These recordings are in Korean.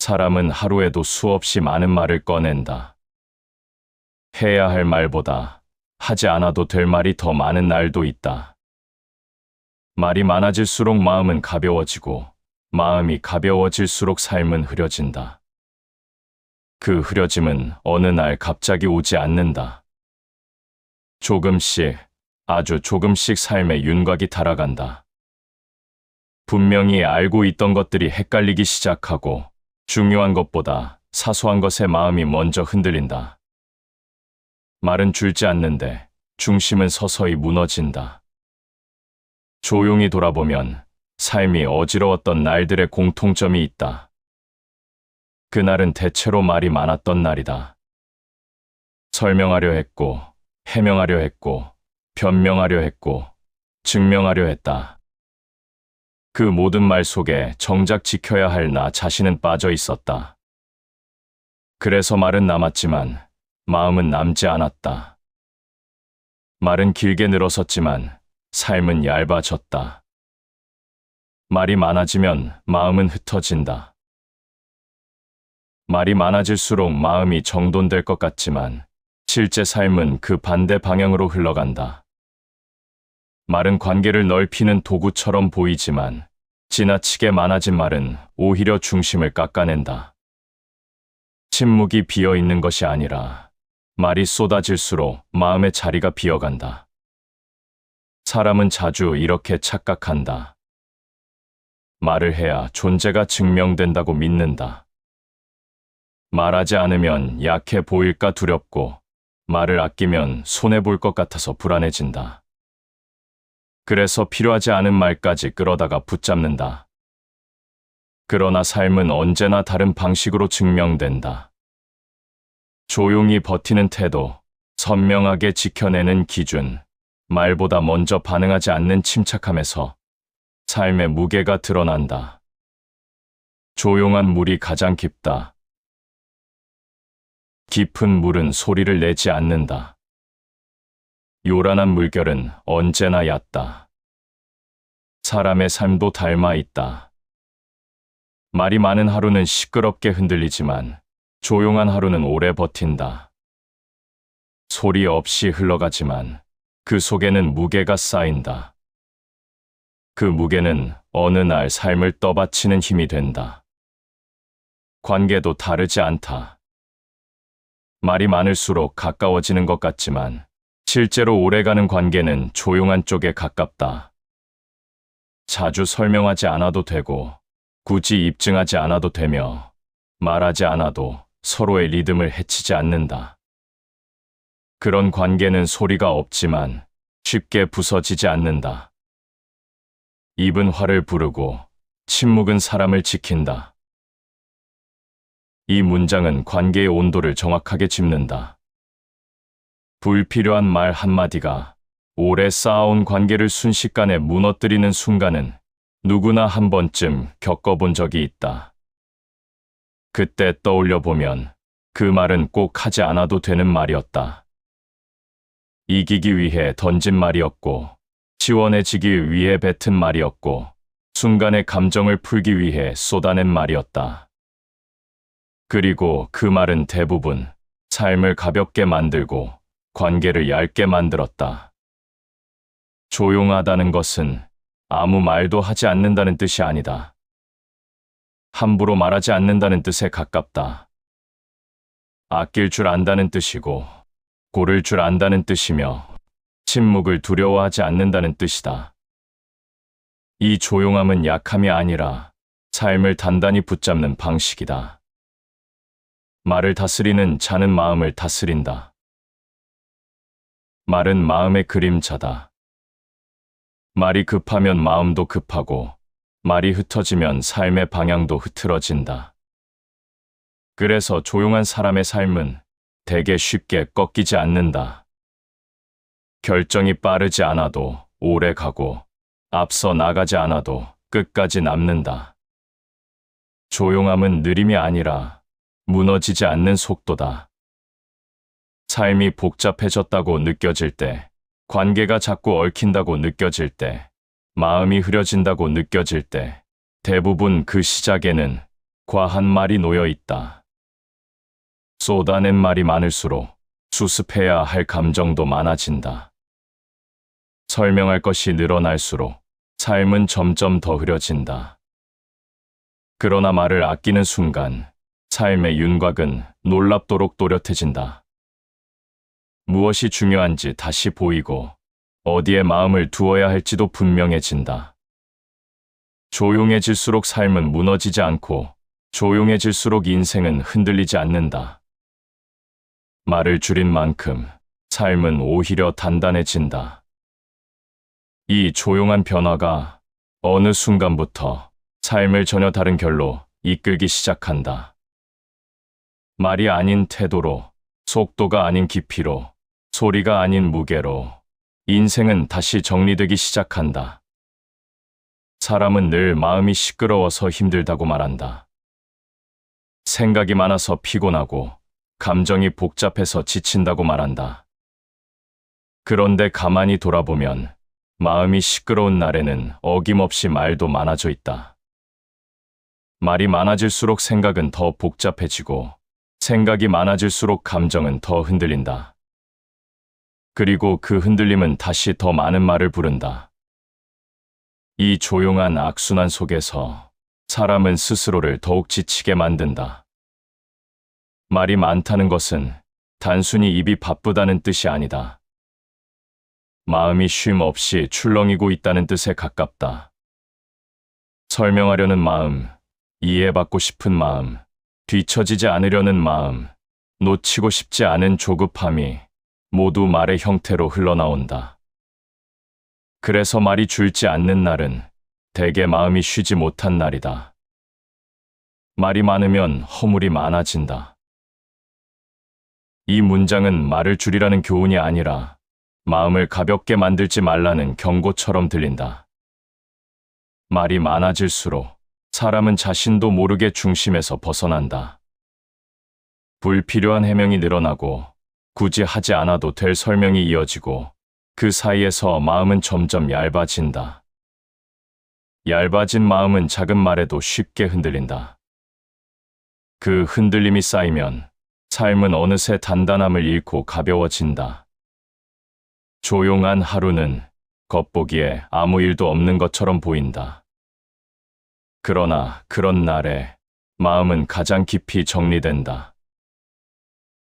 사람은 하루에도 수없이 많은 말을 꺼낸다. 해야 할 말보다 하지 않아도 될 말이 더 많은 날도 있다. 말이 많아질수록 마음은 가벼워지고 마음이 가벼워질수록 삶은 흐려진다. 그 흐려짐은 어느 날 갑자기 오지 않는다. 조금씩, 아주 조금씩 삶의 윤곽이 달아간다. 분명히 알고 있던 것들이 헷갈리기 시작하고 중요한 것보다 사소한 것에 마음이 먼저 흔들린다. 말은 줄지 않는데 중심은 서서히 무너진다. 조용히 돌아보면 삶이 어지러웠던 날들의 공통점이 있다. 그날은 대체로 말이 많았던 날이다. 설명하려 했고, 해명하려 했고, 변명하려 했고, 증명하려 했다. 그 모든 말 속에 정작 지켜야 할 나 자신은 빠져 있었다. 그래서 말은 남았지만 마음은 남지 않았다. 말은 길게 늘어섰지만 삶은 얇아졌다. 말이 많아지면 마음은 흩어진다. 말이 많아질수록 마음이 정돈될 것 같지만 실제 삶은 그 반대 방향으로 흘러간다. 말은 관계를 넓히는 도구처럼 보이지만 지나치게 많아진 말은 오히려 중심을 깎아낸다. 침묵이 비어 있는 것이 아니라 말이 쏟아질수록 마음의 자리가 비어간다. 사람은 자주 이렇게 착각한다. 말을 해야 존재가 증명된다고 믿는다. 말하지 않으면 약해 보일까 두렵고 말을 아끼면 손해볼 것 같아서 불안해진다. 그래서 필요하지 않은 말까지 끌어다가 붙잡는다. 그러나 삶은 언제나 다른 방식으로 증명된다. 조용히 버티는 태도, 선명하게 지켜내는 기준, 말보다 먼저 반응하지 않는 침착함에서 삶의 무게가 드러난다. 조용한 물이 가장 깊다. 깊은 물은 소리를 내지 않는다. 요란한 물결은 언제나 얕다. 사람의 삶도 닮아 있다. 말이 많은 하루는 시끄럽게 흔들리지만 조용한 하루는 오래 버틴다. 소리 없이 흘러가지만 그 속에는 무게가 쌓인다. 그 무게는 어느 날 삶을 떠받치는 힘이 된다. 관계도 다르지 않다. 말이 많을수록 가까워지는 것 같지만 실제로 오래가는 관계는 조용한 쪽에 가깝다. 자주 설명하지 않아도 되고 굳이 입증하지 않아도 되며 말하지 않아도 서로의 리듬을 해치지 않는다. 그런 관계는 소리가 없지만 쉽게 부서지지 않는다. 입은 화를 부르고 침묵은 사람을 지킨다. 이 문장은 관계의 온도를 정확하게 짚는다. 불필요한 말 한마디가 오래 쌓아온 관계를 순식간에 무너뜨리는 순간은 누구나 한 번쯤 겪어본 적이 있다. 그때 떠올려 보면 그 말은 꼭 하지 않아도 되는 말이었다. 이기기 위해 던진 말이었고, 시원해지기 위해 뱉은 말이었고, 순간의 감정을 풀기 위해 쏟아낸 말이었다. 그리고 그 말은 대부분 삶을 가볍게 만들고 관계를 얇게 만들었다. 조용하다는 것은 아무 말도 하지 않는다는 뜻이 아니다. 함부로 말하지 않는다는 뜻에 가깝다. 아낄 줄 안다는 뜻이고 고를 줄 안다는 뜻이며 침묵을 두려워하지 않는다는 뜻이다. 이 조용함은 약함이 아니라 삶을 단단히 붙잡는 방식이다. 말을 다스리는 자는 마음을 다스린다. 말은 마음의 그림자다. 말이 급하면 마음도 급하고 말이 흩어지면 삶의 방향도 흐트러진다. 그래서 조용한 사람의 삶은 대개 쉽게 꺾이지 않는다. 결정이 빠르지 않아도 오래 가고 앞서 나가지 않아도 끝까지 남는다. 조용함은 느림이 아니라 무너지지 않는 속도다. 삶이 복잡해졌다고 느껴질 때, 관계가 자꾸 얽힌다고 느껴질 때, 마음이 흐려진다고 느껴질 때, 대부분 그 시작에는 과한 말이 놓여 있다. 쏟아낸 말이 많을수록 수습해야 할 감정도 많아진다. 설명할 것이 늘어날수록 삶은 점점 더 흐려진다. 그러나 말을 아끼는 순간 삶의 윤곽은 놀랍도록 또렷해진다. 무엇이 중요한지 다시 보이고 어디에 마음을 두어야 할지도 분명해진다. 조용해질수록 삶은 무너지지 않고 조용해질수록 인생은 흔들리지 않는다. 말을 줄인 만큼 삶은 오히려 단단해진다. 이 조용한 변화가 어느 순간부터 삶을 전혀 다른 결로 이끌기 시작한다. 말이 아닌 태도로, 속도가 아닌 깊이로, 소리가 아닌 무게로 인생은 다시 정리되기 시작한다. 사람은 늘 마음이 시끄러워서 힘들다고 말한다. 생각이 많아서 피곤하고 감정이 복잡해서 지친다고 말한다. 그런데 가만히 돌아보면 마음이 시끄러운 날에는 어김없이 말도 많아져 있다. 말이 많아질수록 생각은 더 복잡해지고 생각이 많아질수록 감정은 더 흔들린다. 그리고 그 흔들림은 다시 더 많은 말을 부른다. 이 조용한 악순환 속에서 사람은 스스로를 더욱 지치게 만든다. 말이 많다는 것은 단순히 입이 바쁘다는 뜻이 아니다. 마음이 쉼 없이 출렁이고 있다는 뜻에 가깝다. 설명하려는 마음, 이해받고 싶은 마음, 뒤처지지 않으려는 마음, 놓치고 싶지 않은 조급함이 모두 말의 형태로 흘러나온다. 그래서 말이 줄지 않는 날은 대개 마음이 쉬지 못한 날이다. 말이 많으면 허물이 많아진다. 이 문장은 말을 줄이라는 교훈이 아니라 마음을 가볍게 만들지 말라는 경고처럼 들린다. 말이 많아질수록 사람은 자신도 모르게 중심에서 벗어난다. 불필요한 해명이 늘어나고 굳이 하지 않아도 될 설명이 이어지고 그 사이에서 마음은 점점 얇아진다. 얇아진 마음은 작은 말에도 쉽게 흔들린다. 그 흔들림이 쌓이면 삶은 어느새 단단함을 잃고 가벼워진다. 조용한 하루는 겉보기에 아무 일도 없는 것처럼 보인다. 그러나 그런 날에 마음은 가장 깊이 정리된다.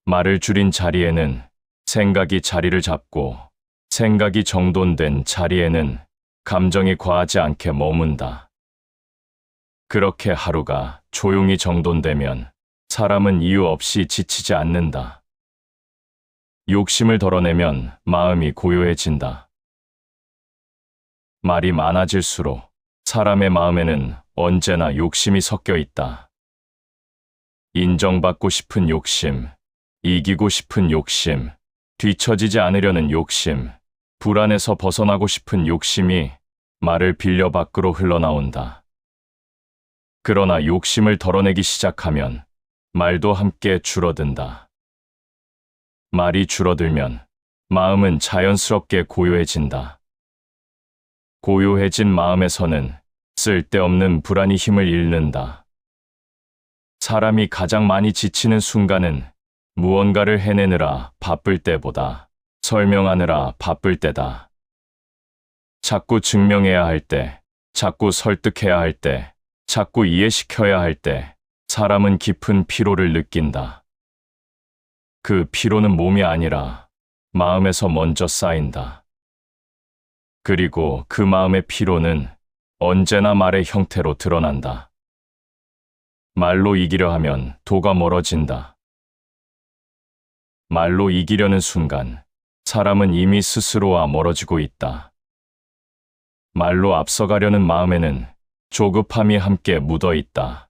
말을 줄인 자리에는 생각이 자리를 잡고 생각이 정돈된 자리에는 감정이 과하지 않게 머문다. 그렇게 하루가 조용히 정돈되면 사람은 이유 없이 지치지 않는다. 욕심을 덜어내면 마음이 고요해진다. 말이 많아질수록 사람의 마음에는 언제나 욕심이 섞여 있다. 인정받고 싶은 욕심, 이기고 싶은 욕심, 뒤처지지 않으려는 욕심, 불안에서 벗어나고 싶은 욕심이 말을 빌려 밖으로 흘러나온다. 그러나 욕심을 덜어내기 시작하면 말도 함께 줄어든다. 말이 줄어들면 마음은 자연스럽게 고요해진다. 고요해진 마음에서는 쓸데없는 불안이 힘을 잃는다. 사람이 가장 많이 지치는 순간은 무언가를 해내느라 바쁠 때보다 설명하느라 바쁠 때다. 자꾸 증명해야 할 때, 자꾸 설득해야 할 때, 자꾸 이해시켜야 할 때 사람은 깊은 피로를 느낀다. 그 피로는 몸이 아니라 마음에서 먼저 쌓인다. 그리고 그 마음의 피로는 언제나 말의 형태로 드러난다. 말로 이기려 하면 도가 멀어진다. 말로 이기려는 순간 사람은 이미 스스로와 멀어지고 있다. 말로 앞서가려는 마음에는 조급함이 함께 묻어 있다.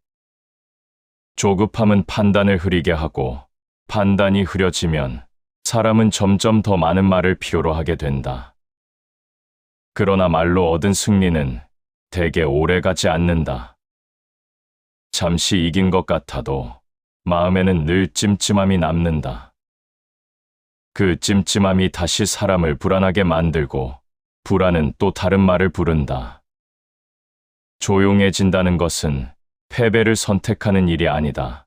조급함은 판단을 흐리게 하고 판단이 흐려지면 사람은 점점 더 많은 말을 필요로 하게 된다. 그러나 말로 얻은 승리는 대개 오래가지 않는다. 잠시 이긴 것 같아도 마음에는 늘 찜찜함이 남는다. 그 찜찜함이 다시 사람을 불안하게 만들고 불안은 또 다른 말을 부른다. 조용해진다는 것은 패배를 선택하는 일이 아니다.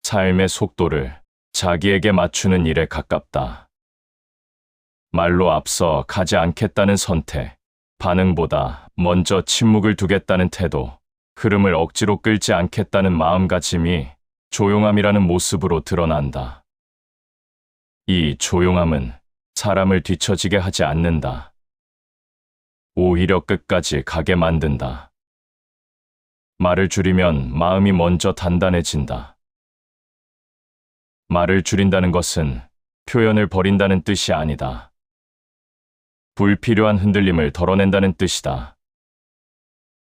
삶의 속도를 자기에게 맞추는 일에 가깝다. 말로 앞서 가지 않겠다는 선택, 반응보다 먼저 침묵을 두겠다는 태도, 흐름을 억지로 끌지 않겠다는 마음가짐이 조용함이라는 모습으로 드러난다. 이 조용함은 사람을 뒤처지게 하지 않는다. 오히려 끝까지 가게 만든다. 말을 줄이면 마음이 먼저 단단해진다. 말을 줄인다는 것은 표현을 버린다는 뜻이 아니다. 불필요한 흔들림을 덜어낸다는 뜻이다.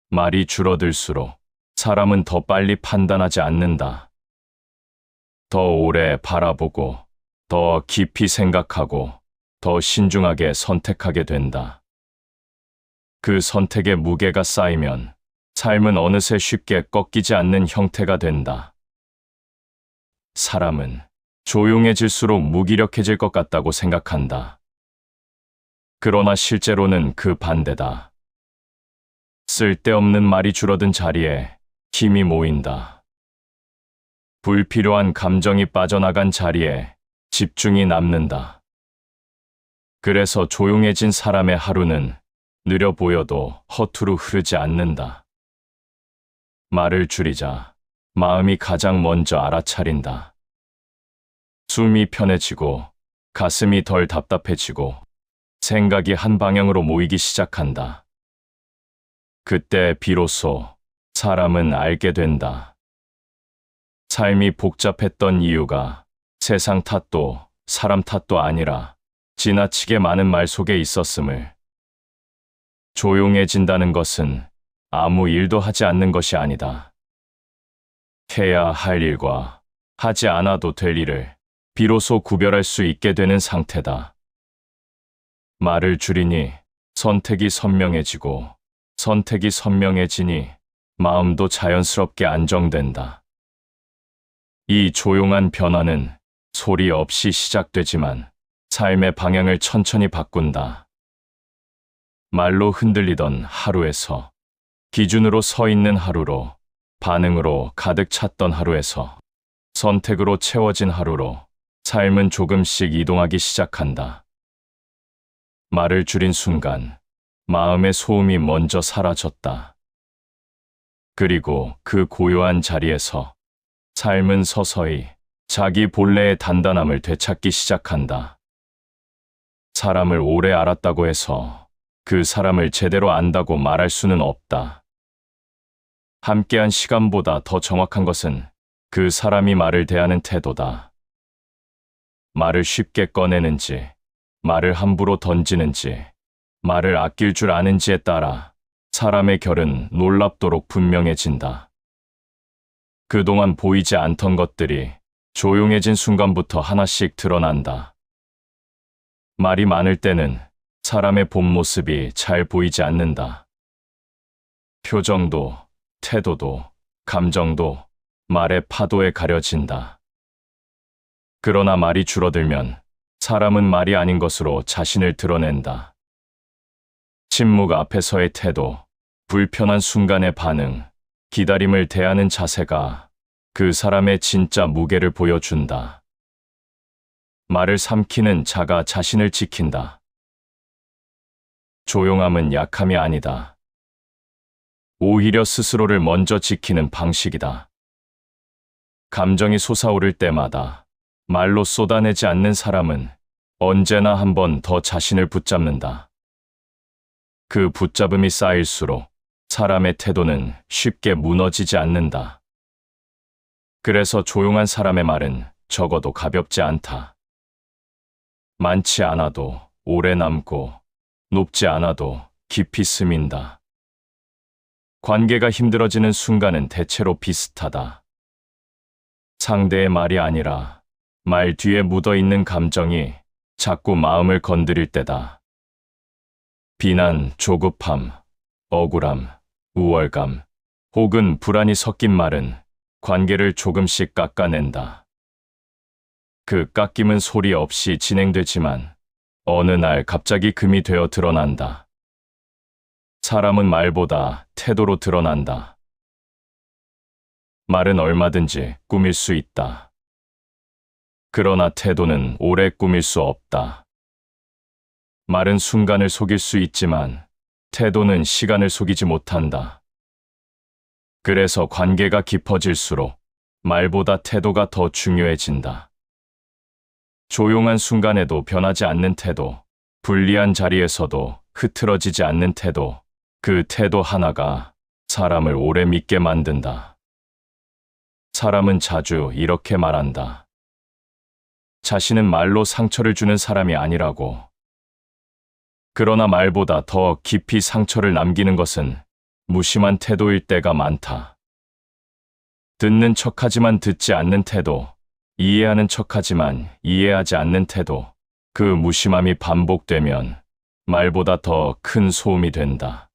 말이 줄어들수록 사람은 더 빨리 판단하지 않는다. 더 오래 바라보고, 더 깊이 생각하고, 더 신중하게 선택하게 된다. 그 선택의 무게가 쌓이면 삶은 어느새 쉽게 꺾이지 않는 형태가 된다. 사람은 조용해질수록 무기력해질 것 같다고 생각한다. 그러나 실제로는 그 반대다. 쓸데없는 말이 줄어든 자리에 힘이 모인다. 불필요한 감정이 빠져나간 자리에 집중이 남는다. 그래서 조용해진 사람의 하루는 느려 보여도 허투루 흐르지 않는다. 말을 줄이자 마음이 가장 먼저 알아차린다. 숨이 편해지고 가슴이 덜 답답해지고 생각이 한 방향으로 모이기 시작한다. 그때 비로소 사람은 알게 된다. 삶이 복잡했던 이유가 세상 탓도 사람 탓도 아니라 지나치게 많은 말 속에 있었음을. 조용해진다는 것은 아무 일도 하지 않는 것이 아니다. 해야 할 일과 하지 않아도 될 일을 비로소 구별할 수 있게 되는 상태다. 말을 줄이니 선택이 선명해지고 선택이 선명해지니 마음도 자연스럽게 안정된다. 이 조용한 변화는 소리 없이 시작되지만 삶의 방향을 천천히 바꾼다. 말로 흔들리던 하루에서 기준으로 서 있는 하루로, 반응으로 가득 찼던 하루에서 선택으로 채워진 하루로 삶은 조금씩 이동하기 시작한다. 말을 줄인 순간 마음의 소음이 먼저 사라졌다. 그리고 그 고요한 자리에서 삶은 서서히 자기 본래의 단단함을 되찾기 시작한다. 사람을 오래 알았다고 해서 그 사람을 제대로 안다고 말할 수는 없다. 함께한 시간보다 더 정확한 것은 그 사람이 말을 대하는 태도다. 말을 쉽게 꺼내는지, 말을 함부로 던지는지, 말을 아낄 줄 아는지에 따라 사람의 결은 놀랍도록 분명해진다. 그동안 보이지 않던 것들이 조용해진 순간부터 하나씩 드러난다. 말이 많을 때는 사람의 본 모습이 잘 보이지 않는다. 표정도, 태도도, 감정도 말의 파도에 가려진다. 그러나 말이 줄어들면 사람은 말이 아닌 것으로 자신을 드러낸다. 침묵 앞에서의 태도, 불편한 순간의 반응, 기다림을 대하는 자세가 그 사람의 진짜 무게를 보여준다. 말을 삼키는 자가 자신을 지킨다. 조용함은 약함이 아니다. 오히려 스스로를 먼저 지키는 방식이다. 감정이 솟아오를 때마다 말로 쏟아내지 않는 사람은 언제나 한 번 더 자신을 붙잡는다. 그 붙잡음이 쌓일수록 사람의 태도는 쉽게 무너지지 않는다. 그래서 조용한 사람의 말은 적어도 가볍지 않다. 많지 않아도 오래 남고 높지 않아도 깊이 스민다. 관계가 힘들어지는 순간은 대체로 비슷하다. 상대의 말이 아니라 말 뒤에 묻어있는 감정이 자꾸 마음을 건드릴 때다. 비난, 조급함, 억울함, 우월감, 혹은 불안이 섞인 말은 관계를 조금씩 깎아낸다. 그 깎임은 소리 없이 진행되지만 어느 날 갑자기 금이 되어 드러난다. 사람은 말보다 태도로 드러난다. 말은 얼마든지 꾸밀 수 있다. 그러나 태도는 오래 꾸밀 수 없다. 말은 순간을 속일 수 있지만 태도는 시간을 속이지 못한다. 그래서 관계가 깊어질수록 말보다 태도가 더 중요해진다. 조용한 순간에도 변하지 않는 태도, 불리한 자리에서도 흐트러지지 않는 태도, 그 태도 하나가 사람을 오래 믿게 만든다. 사람은 자주 이렇게 말한다. 자신은 말로 상처를 주는 사람이 아니라고. 그러나 말보다 더 깊이 상처를 남기는 것은 무심한 태도일 때가 많다. 듣는 척하지만 듣지 않는 태도, 이해하는 척하지만 이해하지 않는 태도, 그 무심함이 반복되면 말보다 더 큰 소음이 된다.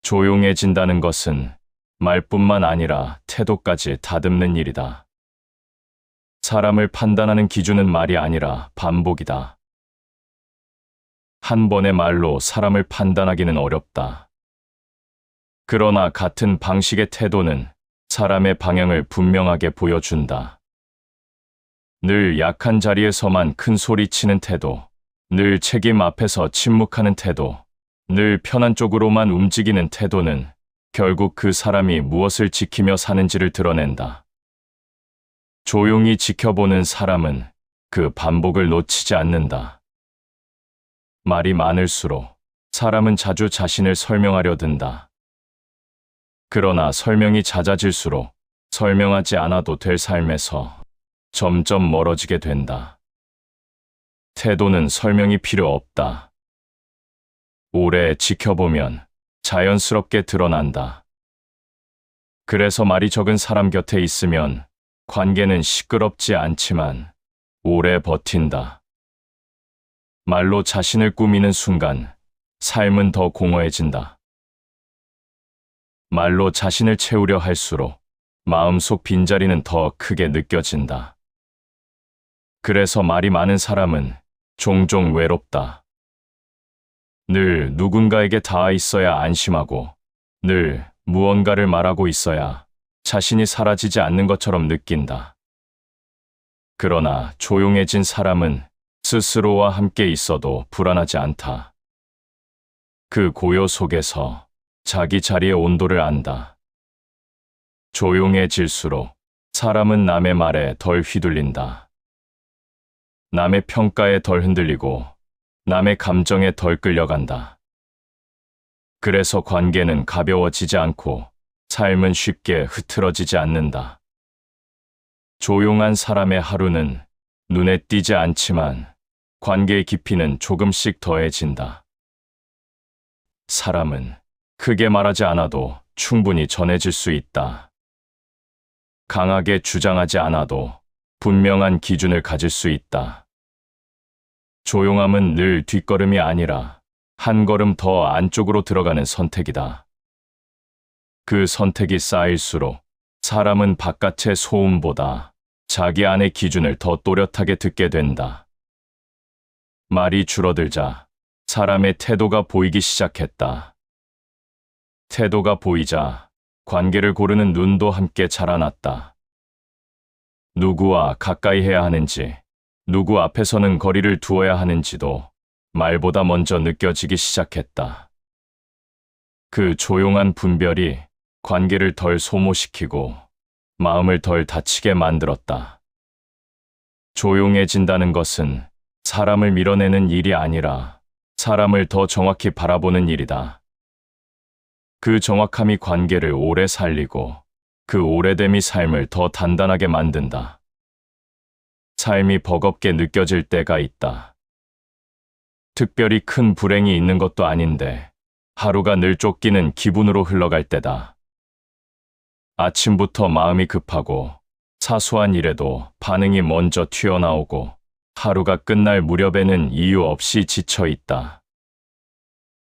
조용해진다는 것은 말뿐만 아니라 태도까지 다듬는 일이다. 사람을 판단하는 기준은 말이 아니라 반복이다. 한 번의 말로 사람을 판단하기는 어렵다. 그러나 같은 방식의 태도는 사람의 방향을 분명하게 보여준다. 늘 약한 자리에서만 큰 소리 치는 태도, 늘 책임 앞에서 침묵하는 태도, 늘 편한 쪽으로만 움직이는 태도는 결국 그 사람이 무엇을 지키며 사는지를 드러낸다. 조용히 지켜보는 사람은 그 반복을 놓치지 않는다. 말이 많을수록 사람은 자주 자신을 설명하려 든다. 그러나 설명이 잦아질수록 설명하지 않아도 될 삶에서 점점 멀어지게 된다. 태도는 설명이 필요 없다. 오래 지켜보면 자연스럽게 드러난다. 그래서 말이 적은 사람 곁에 있으면 관계는 시끄럽지 않지만 오래 버틴다. 말로 자신을 꾸미는 순간 삶은 더 공허해진다. 말로 자신을 채우려 할수록 마음속 빈자리는 더 크게 느껴진다. 그래서 말이 많은 사람은 종종 외롭다. 늘 누군가에게 닿아 있어야 안심하고 늘 무언가를 말하고 있어야 자신이 사라지지 않는 것처럼 느낀다. 그러나 조용해진 사람은 스스로와 함께 있어도 불안하지 않다. 그 고요 속에서 자기 자리의 온도를 안다. 조용해질수록 사람은 남의 말에 덜 휘둘린다. 남의 평가에 덜 흔들리고 남의 감정에 덜 끌려간다. 그래서 관계는 가벼워지지 않고 삶은 쉽게 흐트러지지 않는다. 조용한 사람의 하루는 눈에 띄지 않지만 관계의 깊이는 조금씩 더해진다. 사람은 크게 말하지 않아도 충분히 전해질 수 있다. 강하게 주장하지 않아도 분명한 기준을 가질 수 있다. 조용함은 늘 뒷걸음이 아니라 한 걸음 더 안쪽으로 들어가는 선택이다. 그 선택이 쌓일수록 사람은 바깥의 소음보다 자기 안의 기준을 더 또렷하게 듣게 된다. 말이 줄어들자 사람의 태도가 보이기 시작했다. 태도가 보이자 관계를 고르는 눈도 함께 자라났다. 누구와 가까이 해야 하는지, 누구 앞에서는 거리를 두어야 하는지도 말보다 먼저 느껴지기 시작했다. 그 조용한 분별이 관계를 덜 소모시키고 마음을 덜 다치게 만들었다. 조용해진다는 것은 사람을 밀어내는 일이 아니라 사람을 더 정확히 바라보는 일이다. 그 정확함이 관계를 오래 살리고 그 오래됨이 삶을 더 단단하게 만든다. 삶이 버겁게 느껴질 때가 있다. 특별히 큰 불행이 있는 것도 아닌데 하루가 늘 쫓기는 기분으로 흘러갈 때다. 아침부터 마음이 급하고 사소한 일에도 반응이 먼저 튀어나오고 하루가 끝날 무렵에는 이유 없이 지쳐 있다.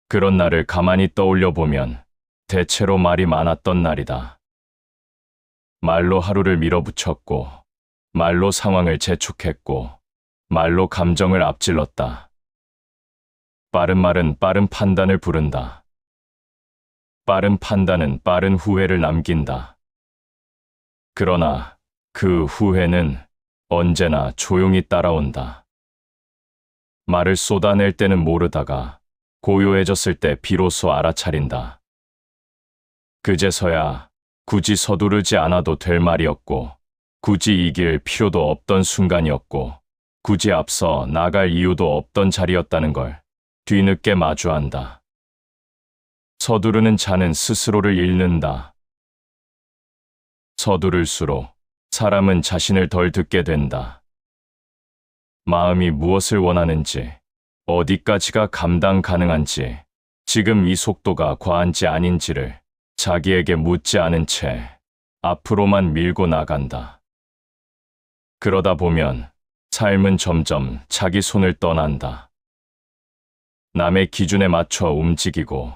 그런 날을 가만히 떠올려 보면 대체로 말이 많았던 날이다. 말로 하루를 밀어붙였고, 말로 상황을 재촉했고, 말로 감정을 앞질렀다. 빠른 말은 빠른 판단을 부른다. 빠른 판단은 빠른 후회를 남긴다. 그러나 그 후회는 언제나 조용히 따라온다. 말을 쏟아낼 때는 모르다가 고요해졌을 때 비로소 알아차린다. 그제서야 굳이 서두르지 않아도 될 말이었고, 굳이 이길 필요도 없던 순간이었고, 굳이 앞서 나갈 이유도 없던 자리였다는 걸 뒤늦게 마주한다. 서두르는 자는 스스로를 잃는다. 서두를수록 사람은 자신을 덜 듣게 된다. 마음이 무엇을 원하는지, 어디까지가 감당 가능한지, 지금 이 속도가 과한지 아닌지를 자기에게 묻지 않은 채 앞으로만 밀고 나간다. 그러다 보면 삶은 점점 자기 손을 떠난다. 남의 기준에 맞춰 움직이고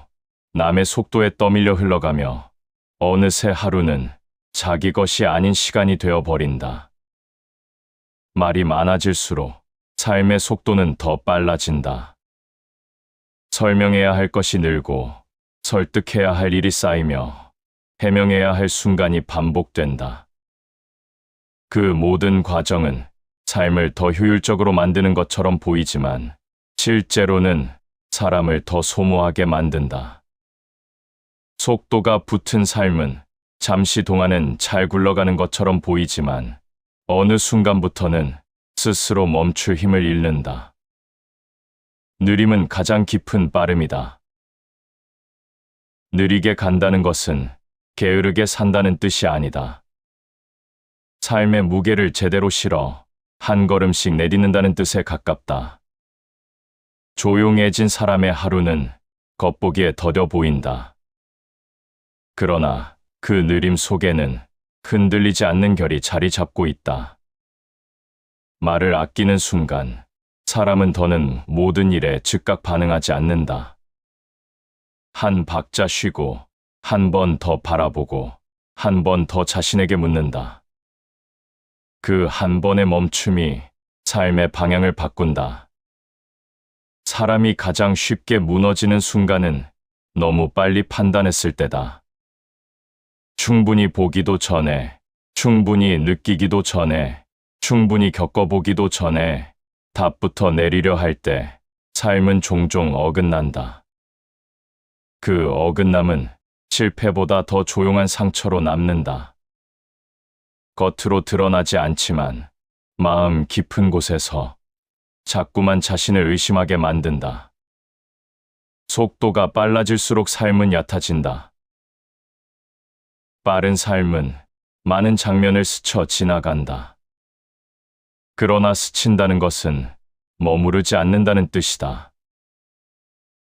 남의 속도에 떠밀려 흘러가며 어느새 하루는 자기 것이 아닌 시간이 되어버린다. 말이 많아질수록 삶의 속도는 더 빨라진다. 설명해야 할 것이 늘고 설득해야 할 일이 쌓이며 해명해야 할 순간이 반복된다. 그 모든 과정은 삶을 더 효율적으로 만드는 것처럼 보이지만 실제로는 사람을 더 소모하게 만든다. 속도가 붙은 삶은 잠시 동안은 잘 굴러가는 것처럼 보이지만 어느 순간부터는 스스로 멈출 힘을 잃는다. 느림은 가장 깊은 빠름이다. 느리게 간다는 것은 게으르게 산다는 뜻이 아니다. 삶의 무게를 제대로 실어 한 걸음씩 내딛는다는 뜻에 가깝다. 조용해진 사람의 하루는 겉보기에 더뎌 보인다. 그러나 그 느림 속에는 흔들리지 않는 결이 자리 잡고 있다. 말을 아끼는 순간 사람은 더는 모든 일에 즉각 반응하지 않는다. 한 박자 쉬고 한 번 더 바라보고 한 번 더 자신에게 묻는다. 그 한 번의 멈춤이 삶의 방향을 바꾼다. 사람이 가장 쉽게 무너지는 순간은 너무 빨리 판단했을 때다. 충분히 보기도 전에, 충분히 느끼기도 전에, 충분히 겪어보기도 전에 답부터 내리려 할 때 삶은 종종 어긋난다. 그 어긋남은 실패보다 더 조용한 상처로 남는다. 겉으로 드러나지 않지만 마음 깊은 곳에서 자꾸만 자신을 의심하게 만든다. 속도가 빨라질수록 삶은 얕아진다. 빠른 삶은 많은 장면을 스쳐 지나간다. 그러나 스친다는 것은 머무르지 않는다는 뜻이다.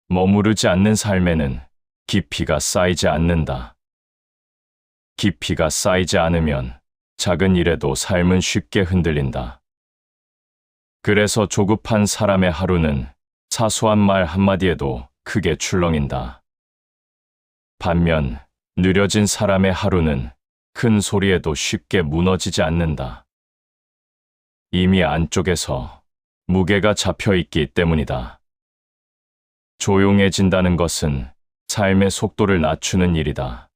머무르지 않는 삶에는 깊이가 쌓이지 않는다. 깊이가 쌓이지 않으면 작은 일에도 삶은 쉽게 흔들린다. 그래서 조급한 사람의 하루는 사소한 말 한마디에도 크게 출렁인다. 반면 느려진 사람의 하루는 큰 소리에도 쉽게 무너지지 않는다. 이미 안쪽에서 무게가 잡혀 있기 때문이다. 조용해진다는 것은 삶의 속도를 낮추는 일이다.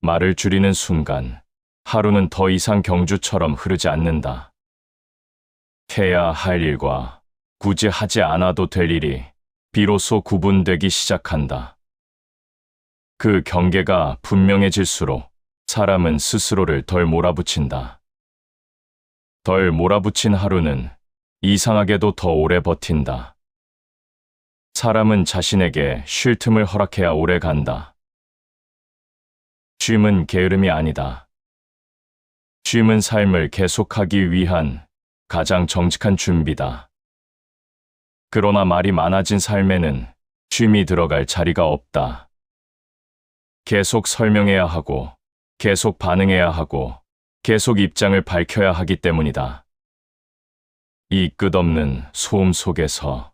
말을 줄이는 순간 하루는 더 이상 경주처럼 흐르지 않는다. 해야 할 일과 굳이 하지 않아도 될 일이 비로소 구분되기 시작한다. 그 경계가 분명해질수록 사람은 스스로를 덜 몰아붙인다. 덜 몰아붙인 하루는 이상하게도 더 오래 버틴다. 사람은 자신에게 쉴 틈을 허락해야 오래 간다. 쉼은 게으름이 아니다. 쉼은 삶을 계속하기 위한 가장 정직한 준비다. 그러나 말이 많아진 삶에는 쉼이 들어갈 자리가 없다. 계속 설명해야 하고, 계속 반응해야 하고, 계속 입장을 밝혀야 하기 때문이다. 이 끝없는 소음 속에서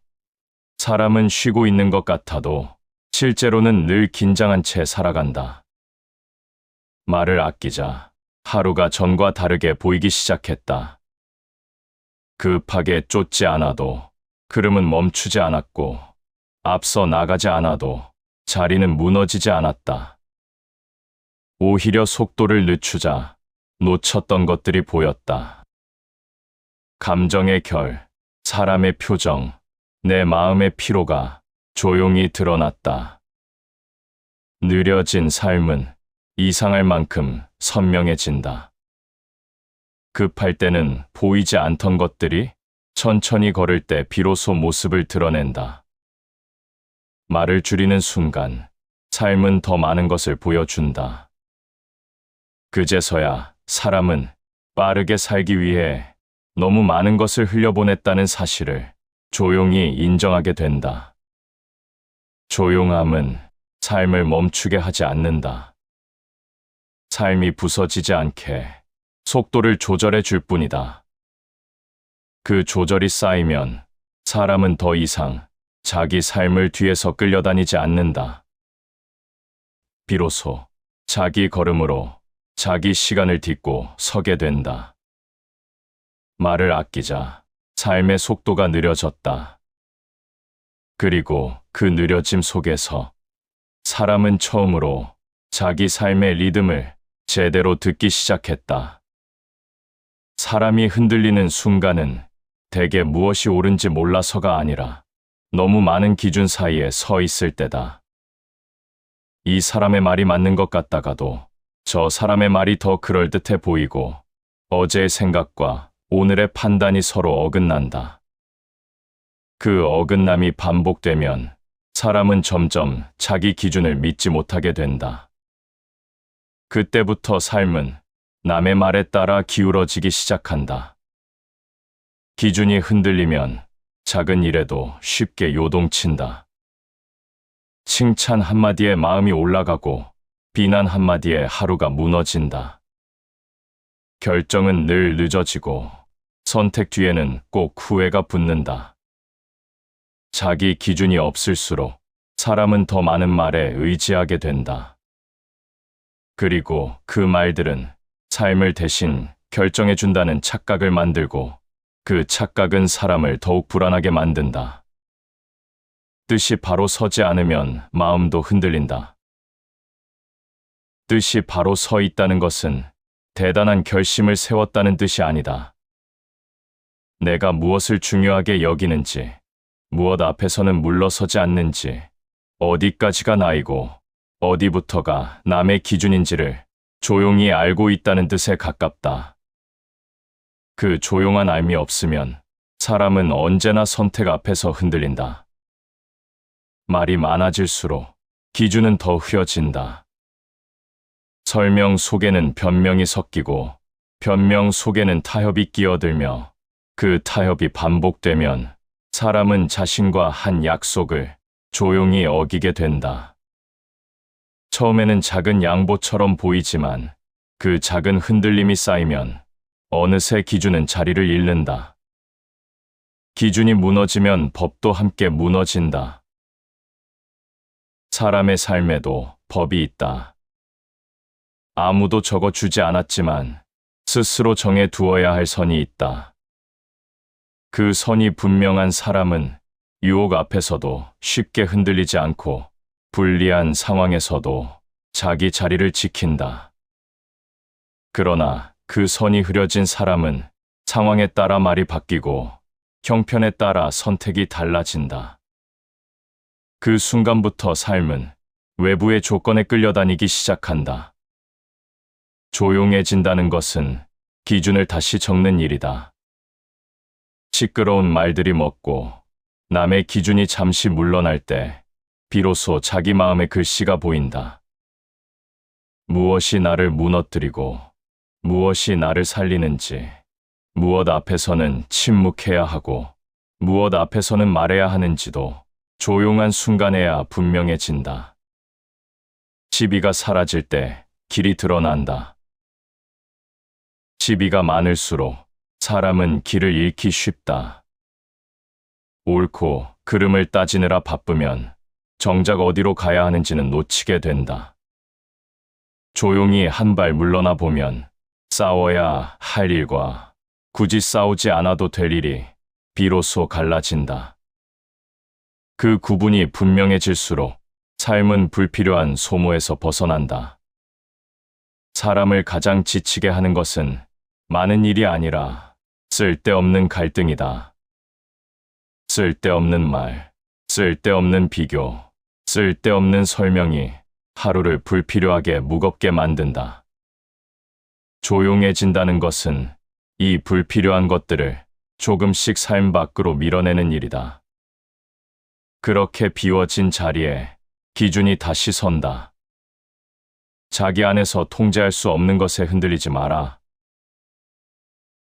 사람은 쉬고 있는 것 같아도 실제로는 늘 긴장한 채 살아간다. 말을 아끼자 하루가 전과 다르게 보이기 시작했다. 급하게 쫓지 않아도 흐름은 멈추지 않았고 앞서 나가지 않아도 자리는 무너지지 않았다. 오히려 속도를 늦추자 놓쳤던 것들이 보였다. 감정의 결, 사람의 표정, 내 마음의 피로가 조용히 드러났다. 느려진 삶은 이상할 만큼 선명해진다. 급할 때는 보이지 않던 것들이 천천히 걸을 때 비로소 모습을 드러낸다. 말을 줄이는 순간 삶은 더 많은 것을 보여준다. 그제서야 사람은 빠르게 살기 위해 너무 많은 것을 흘려보냈다는 사실을 조용히 인정하게 된다. 조용함은 삶을 멈추게 하지 않는다. 삶이 부서지지 않게 속도를 조절해 줄 뿐이다. 그 조절이 쌓이면 사람은 더 이상 자기 삶을 뒤에서 끌려다니지 않는다. 비로소 자기 걸음으로 자기 시간을 딛고 서게 된다. 말을 아끼자 삶의 속도가 느려졌다. 그리고 그 느려짐 속에서 사람은 처음으로 자기 삶의 리듬을 제대로 듣기 시작했다. 사람이 흔들리는 순간은 대개 무엇이 옳은지 몰라서가 아니라 너무 많은 기준 사이에 서 있을 때다. 이 사람의 말이 맞는 것 같다가도 저 사람의 말이 더 그럴듯해 보이고 어제의 생각과 오늘의 판단이 서로 어긋난다. 그 어긋남이 반복되면 사람은 점점 자기 기준을 믿지 못하게 된다. 그때부터 삶은 남의 말에 따라 기울어지기 시작한다. 기준이 흔들리면 작은 일에도 쉽게 요동친다. 칭찬 한마디에 마음이 올라가고 비난 한마디에 하루가 무너진다. 결정은 늘 늦어지고 선택 뒤에는 꼭 후회가 붙는다. 자기 기준이 없을수록 사람은 더 많은 말에 의지하게 된다. 그리고 그 말들은 삶을 대신 결정해준다는 착각을 만들고 그 착각은 사람을 더욱 불안하게 만든다. 뜻이 바로 서지 않으면 마음도 흔들린다. 뜻이 바로 서 있다는 것은 대단한 결심을 세웠다는 뜻이 아니다. 내가 무엇을 중요하게 여기는지, 무엇 앞에서는 물러서지 않는지, 어디까지가 나이고 어디부터가 남의 기준인지를 조용히 알고 있다는 뜻에 가깝다. 그 조용한 알미 없으면 사람은 언제나 선택 앞에서 흔들린다. 말이 많아질수록 기준은 더 흐려진다. 설명 속에는 변명이 섞이고 변명 속에는 타협이 끼어들며 그 타협이 반복되면 사람은 자신과 한 약속을 조용히 어기게 된다. 처음에는 작은 양보처럼 보이지만 그 작은 흔들림이 쌓이면 어느새 기준은 자리를 잃는다. 기준이 무너지면 법도 함께 무너진다. 사람의 삶에도 법이 있다. 아무도 적어주지 않았지만 스스로 정해 두어야 할 선이 있다. 그 선이 분명한 사람은 유혹 앞에서도 쉽게 흔들리지 않고 불리한 상황에서도 자기 자리를 지킨다. 그러나 그 선이 흐려진 사람은 상황에 따라 말이 바뀌고 형편에 따라 선택이 달라진다. 그 순간부터 삶은 외부의 조건에 끌려다니기 시작한다. 조용해진다는 것은 기준을 다시 적는 일이다. 시끄러운 말들이 멎고 남의 기준이 잠시 물러날 때 비로소 자기 마음의 글씨가 보인다. 무엇이 나를 무너뜨리고 무엇이 나를 살리는지, 무엇 앞에서는 침묵해야 하고 무엇 앞에서는 말해야 하는지도 조용한 순간에야 분명해진다. 시비가 사라질 때 길이 드러난다. 시비가 많을수록 사람은 길을 잃기 쉽다. 옳고 그름을 따지느라 바쁘면 정작 어디로 가야 하는지는 놓치게 된다. 조용히 한 발 물러나 보면 싸워야 할 일과 굳이 싸우지 않아도 될 일이 비로소 갈라진다. 그 구분이 분명해질수록 삶은 불필요한 소모에서 벗어난다. 사람을 가장 지치게 하는 것은 많은 일이 아니라 쓸데없는 갈등이다. 쓸데없는 말, 쓸데없는 비교, 쓸데없는 설명이 하루를 불필요하게 무겁게 만든다. 조용해진다는 것은 이 불필요한 것들을 조금씩 삶 밖으로 밀어내는 일이다. 그렇게 비워진 자리에 기준이 다시 선다. 자기 안에서 통제할 수 없는 것에 흔들리지 마라.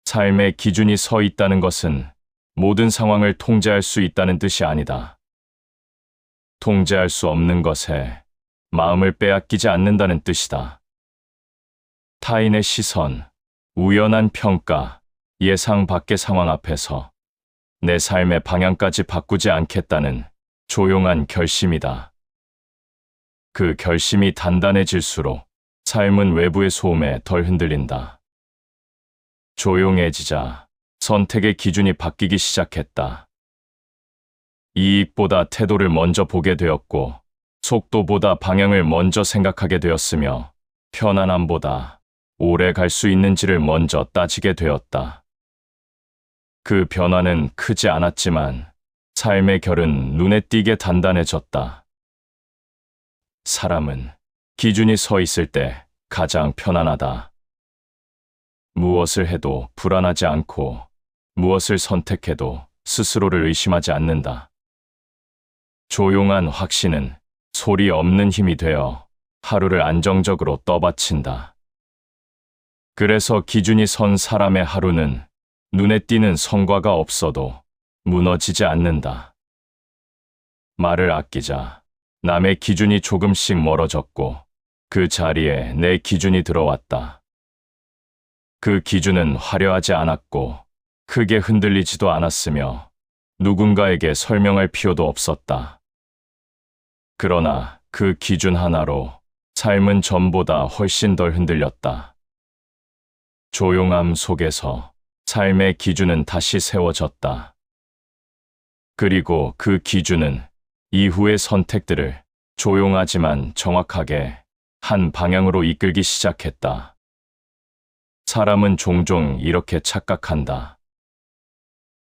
삶의 기준이 서 있다는 것은 모든 상황을 통제할 수 있다는 뜻이 아니다. 통제할 수 없는 것에 마음을 빼앗기지 않는다는 뜻이다. 타인의 시선, 우연한 평가, 예상 밖의 상황 앞에서 내 삶의 방향까지 바꾸지 않겠다는 조용한 결심이다. 그 결심이 단단해질수록 삶은 외부의 소음에 덜 흔들린다. 조용해지자 선택의 기준이 바뀌기 시작했다. 이익보다 태도를 먼저 보게 되었고, 속도보다 방향을 먼저 생각하게 되었으며, 편안함보다 오래 갈 수 있는지를 먼저 따지게 되었다. 그 변화는 크지 않았지만 삶의 결은 눈에 띄게 단단해졌다. 사람은 기준이 서 있을 때 가장 편안하다. 무엇을 해도 불안하지 않고 무엇을 선택해도 스스로를 의심하지 않는다. 조용한 확신은 소리 없는 힘이 되어 하루를 안정적으로 떠받친다. 그래서 기준이 선 사람의 하루는 눈에 띄는 성과가 없어도 무너지지 않는다. 말을 아끼자 남의 기준이 조금씩 멀어졌고 그 자리에 내 기준이 들어왔다. 그 기준은 화려하지 않았고 크게 흔들리지도 않았으며 누군가에게 설명할 필요도 없었다. 그러나 그 기준 하나로 삶은 전보다 훨씬 덜 흔들렸다. 조용함 속에서 삶의 기준은 다시 세워졌다. 그리고 그 기준은 이후의 선택들을 조용하지만 정확하게 한 방향으로 이끌기 시작했다. 사람은 종종 이렇게 착각한다.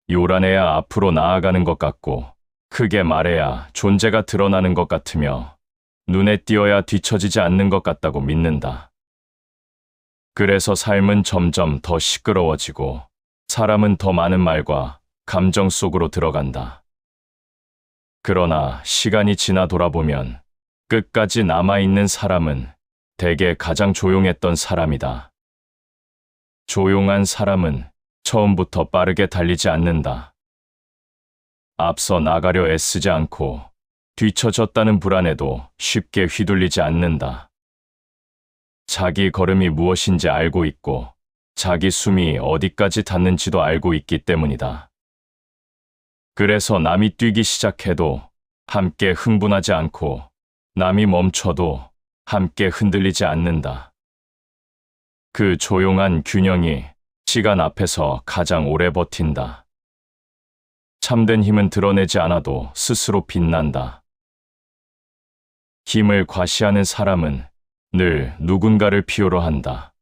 요란해야 앞으로 나아가는 것 같고 크게 말해야 존재가 드러나는 것 같으며 눈에 띄어야 뒤처지지 않는 것 같다고 믿는다. 그래서 삶은 점점 더 시끄러워지고 사람은 더 많은 말과 감정 속으로 들어간다. 그러나 시간이 지나 돌아보면 끝까지 남아있는 사람은 대개 가장 조용했던 사람이다. 조용한 사람은 처음부터 빠르게 달리지 않는다. 앞서 나가려 애쓰지 않고 뒤처졌다는 불안에도 쉽게 휘둘리지 않는다. 자기 걸음이 무엇인지 알고 있고 자기 숨이 어디까지 닿는지도 알고 있기 때문이다. 그래서 남이 뛰기 시작해도 함께 흥분하지 않고 남이 멈춰도 함께 흔들리지 않는다. 그 조용한 균형이 시간 앞에서 가장 오래 버틴다. 참된 힘은 드러내지 않아도 스스로 빛난다. 힘을 과시하는 사람은 늘 누군가를 필요로 한다.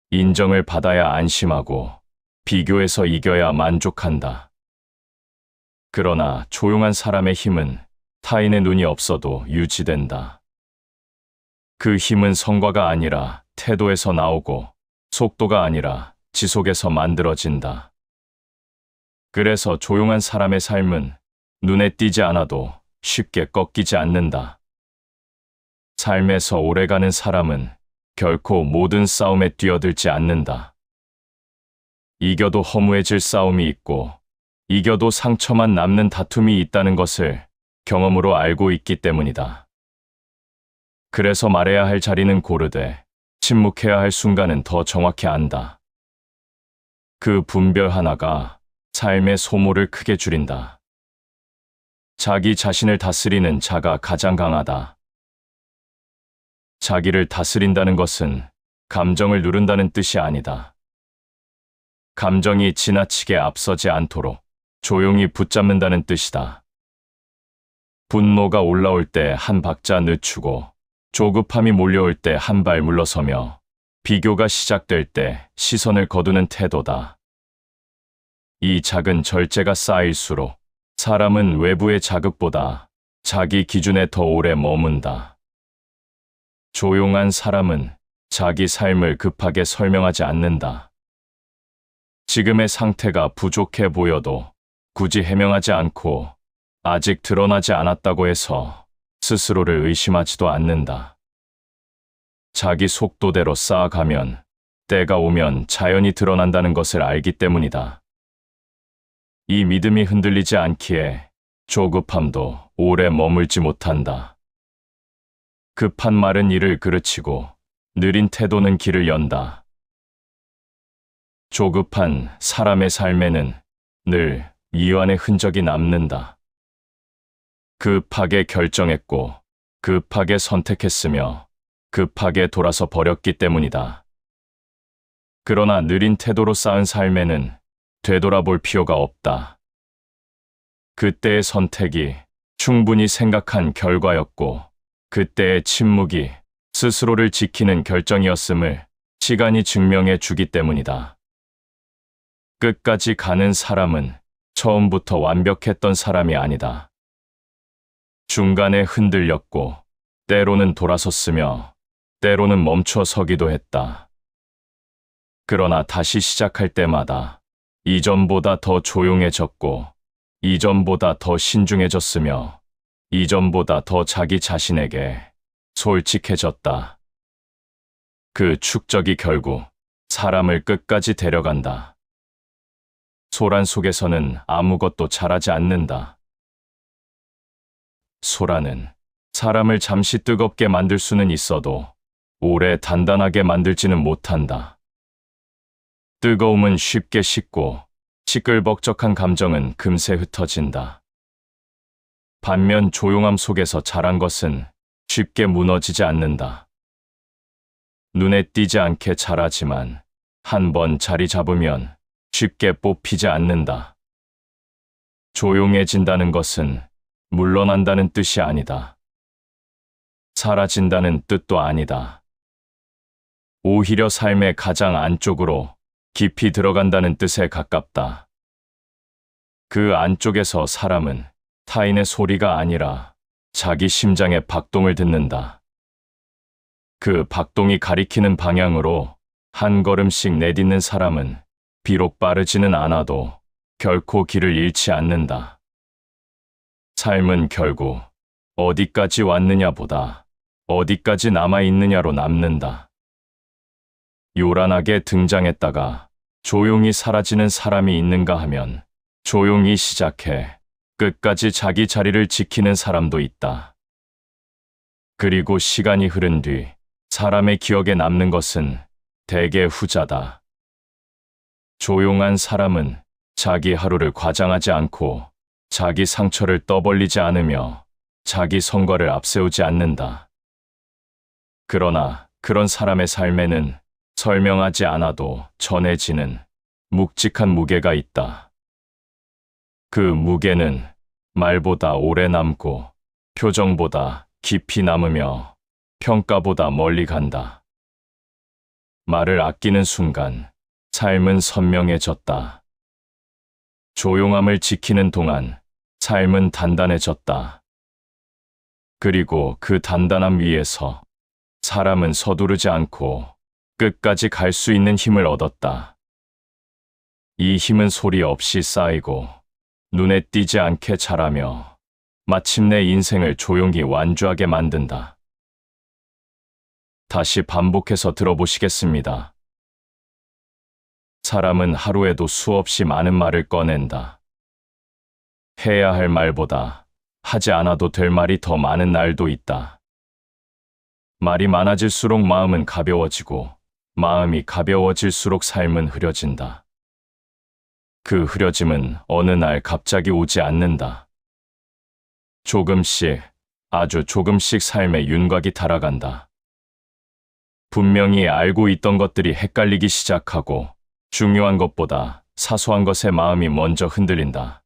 인정을 받아야 안심하고 비교해서 이겨야 만족한다. 그러나 조용한 사람의 힘은 타인의 눈이 없어도 유지된다. 그 힘은 성과가 아니라 태도에서 나오고 속도가 아니라 지속에서 만들어진다. 그래서 조용한 사람의 삶은 눈에 띄지 않아도 쉽게 꺾이지 않는다. 삶에서 오래가는 사람은 결코 모든 싸움에 뛰어들지 않는다. 이겨도 허무해질 싸움이 있고 이겨도 상처만 남는 다툼이 있다는 것을 경험으로 알고 있기 때문이다. 그래서 말해야 할 자리는 고르되 침묵해야 할 순간은 더 정확히 안다. 그 분별 하나가 삶의 소모를 크게 줄인다. 자기 자신을 다스리는 자가 가장 강하다. 자기를 다스린다는 것은 감정을 누른다는 뜻이 아니다. 감정이 지나치게 앞서지 않도록 조용히 붙잡는다는 뜻이다. 분노가 올라올 때 한 박자 늦추고 조급함이 몰려올 때 한 발 물러서며 비교가 시작될 때 시선을 거두는 태도다. 이 작은 절제가 쌓일수록 사람은 외부의 자극보다 자기 기준에 더 오래 머문다. 조용한 사람은 자기 삶을 급하게 설명하지 않는다. 지금의 상태가 부족해 보여도 굳이 해명하지 않고 아직 드러나지 않았다고 해서 스스로를 의심하지도 않는다. 자기 속도대로 쌓아가면 때가 오면 자연히 드러난다는 것을 알기 때문이다. 이 믿음이 흔들리지 않기에 조급함도 오래 머물지 못한다. 급한 말은 일을 그르치고 느린 태도는 길을 연다. 조급한 사람의 삶에는 늘 이완의 흔적이 남는다. 급하게 결정했고 급하게 선택했으며 급하게 돌아서 버렸기 때문이다. 그러나 느린 태도로 쌓은 삶에는 되돌아볼 필요가 없다. 그때의 선택이 충분히 생각한 결과였고 그때의 침묵이 스스로를 지키는 결정이었음을 시간이 증명해 주기 때문이다. 끝까지 가는 사람은 처음부터 완벽했던 사람이 아니다. 중간에 흔들렸고 때로는 돌아섰으며 때로는 멈춰 서기도 했다. 그러나 다시 시작할 때마다 이전보다 더 조용해졌고 이전보다 더 신중해졌으며 이전보다 더 자기 자신에게 솔직해졌다. 그 축적이 결국 사람을 끝까지 데려간다. 소란 속에서는 아무것도 자라지 않는다. 소란은 사람을 잠시 뜨겁게 만들 수는 있어도 오래 단단하게 만들지는 못한다. 뜨거움은 쉽게 식고 시끌벅적한 감정은 금세 흩어진다. 반면 조용함 속에서 자란 것은 쉽게 무너지지 않는다. 눈에 띄지 않게 자라지만 한 번 자리 잡으면 쉽게 뽑히지 않는다. 조용해진다는 것은 물러난다는 뜻이 아니다. 사라진다는 뜻도 아니다. 오히려 삶의 가장 안쪽으로 깊이 들어간다는 뜻에 가깝다. 그 안쪽에서 사람은 타인의 소리가 아니라 자기 심장의 박동을 듣는다. 그 박동이 가리키는 방향으로 한 걸음씩 내딛는 사람은 비록 빠르지는 않아도 결코 길을 잃지 않는다. 삶은 결국 어디까지 왔느냐보다 어디까지 남아있느냐로 남는다. 요란하게 등장했다가 조용히 사라지는 사람이 있는가 하면 조용히 시작해 끝까지 자기 자리를 지키는 사람도 있다. 그리고 시간이 흐른 뒤 사람의 기억에 남는 것은 대개 후자다. 조용한 사람은 자기 하루를 과장하지 않고 자기 상처를 떠벌리지 않으며 자기 성과를 앞세우지 않는다. 그러나 그런 사람의 삶에는 설명하지 않아도 전해지는 묵직한 무게가 있다. 그 무게는 말보다 오래 남고 표정보다 깊이 남으며 평가보다 멀리 간다. 말을 아끼는 순간 삶은 선명해졌다. 조용함을 지키는 동안 삶은 단단해졌다. 그리고 그 단단함 위에서 사람은 서두르지 않고 끝까지 갈 수 있는 힘을 얻었다. 이 힘은 소리 없이 쌓이고 눈에 띄지 않게 자라며 마침내 인생을 조용히 완주하게 만든다. 다시 반복해서 들어보시겠습니다. 사람은 하루에도 수없이 많은 말을 꺼낸다. 해야 할 말보다 하지 않아도 될 말이 더 많은 날도 있다. 말이 많아질수록 마음은 가벼워지고 마음이 가벼워질수록 삶은 흐려진다. 그 흐려짐은 어느 날 갑자기 오지 않는다. 조금씩, 아주 조금씩 삶의 윤곽이 달아간다. 분명히 알고 있던 것들이 헷갈리기 시작하고 중요한 것보다 사소한 것에 마음이 먼저 흔들린다.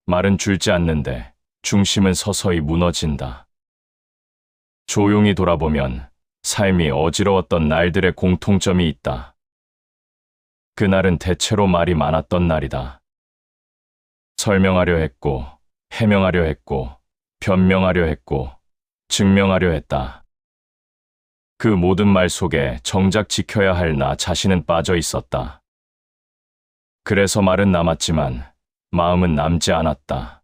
말은 줄지 않는데 중심은 서서히 무너진다. 조용히 돌아보면 삶이 어지러웠던 날들의 공통점이 있다. 그날은 대체로 말이 많았던 날이다. 설명하려 했고, 해명하려 했고, 변명하려 했고, 증명하려 했다. 그 모든 말 속에 정작 지켜야 할 나 자신은 빠져 있었다. 그래서 말은 남았지만 마음은 남지 않았다.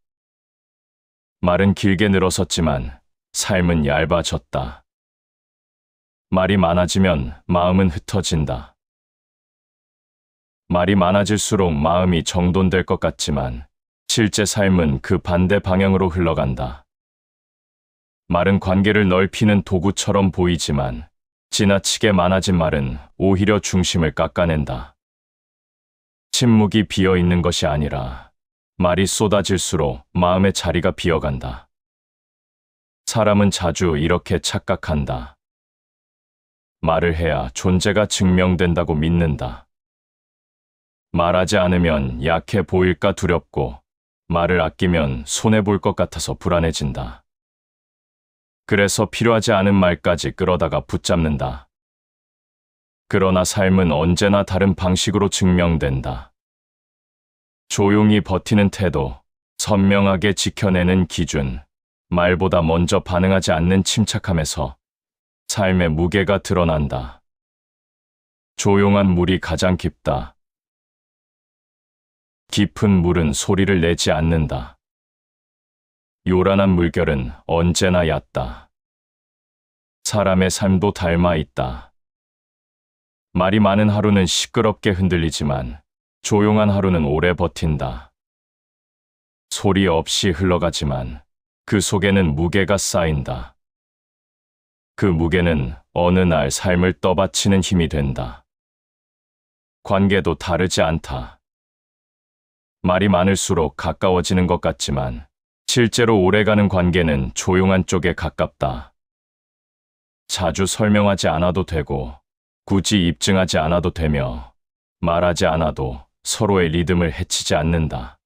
말은 길게 늘어섰지만 삶은 얇아졌다. 말이 많아지면 마음은 흩어진다. 말이 많아질수록 마음이 정돈될 것 같지만 실제 삶은 그 반대 방향으로 흘러간다. 말은 관계를 넓히는 도구처럼 보이지만 지나치게 많아진 말은 오히려 중심을 깎아낸다. 침묵이 비어 있는 것이 아니라 말이 쏟아질수록 마음의 자리가 비어간다. 사람은 자주 이렇게 착각한다. 말을 해야 존재가 증명된다고 믿는다. 말하지 않으면 약해 보일까 두렵고 말을 아끼면 손해볼 것 같아서 불안해진다. 그래서 필요하지 않은 말까지 끌어다가 붙잡는다. 그러나 삶은 언제나 다른 방식으로 증명된다. 조용히 버티는 태도, 선명하게 지켜내는 기준, 말보다 먼저 반응하지 않는 침착함에서 삶의 무게가 드러난다. 조용한 물이 가장 깊다. 깊은 물은 소리를 내지 않는다. 요란한 물결은 언제나 얕다. 사람의 삶도 닮아 있다. 말이 많은 하루는 시끄럽게 흔들리지만 조용한 하루는 오래 버틴다. 소리 없이 흘러가지만 그 속에는 무게가 쌓인다. 그 무게는 어느 날 삶을 떠받치는 힘이 된다. 관계도 다르지 않다. 말이 많을수록 가까워지는 것 같지만 실제로 오래가는 관계는 조용한 쪽에 가깝다. 자주 설명하지 않아도 되고 굳이 입증하지 않아도 되며 말하지 않아도 서로의 리듬을 해치지 않는다.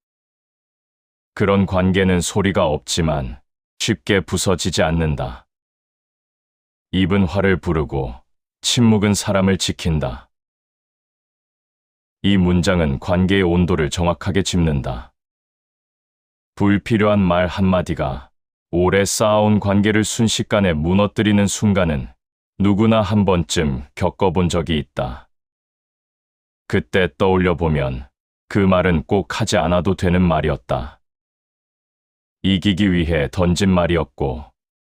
그런 관계는 소리가 없지만 쉽게 부서지지 않는다. 입은 화를 부르고 침묵은 사람을 지킨다. 이 문장은 관계의 온도를 정확하게 짚는다. 불필요한 말 한마디가 오래 쌓아온 관계를 순식간에 무너뜨리는 순간은 누구나 한 번쯤 겪어본 적이 있다. 그때 떠올려 보면 그 말은 꼭 하지 않아도 되는 말이었다. 이기기 위해 던진 말이었고,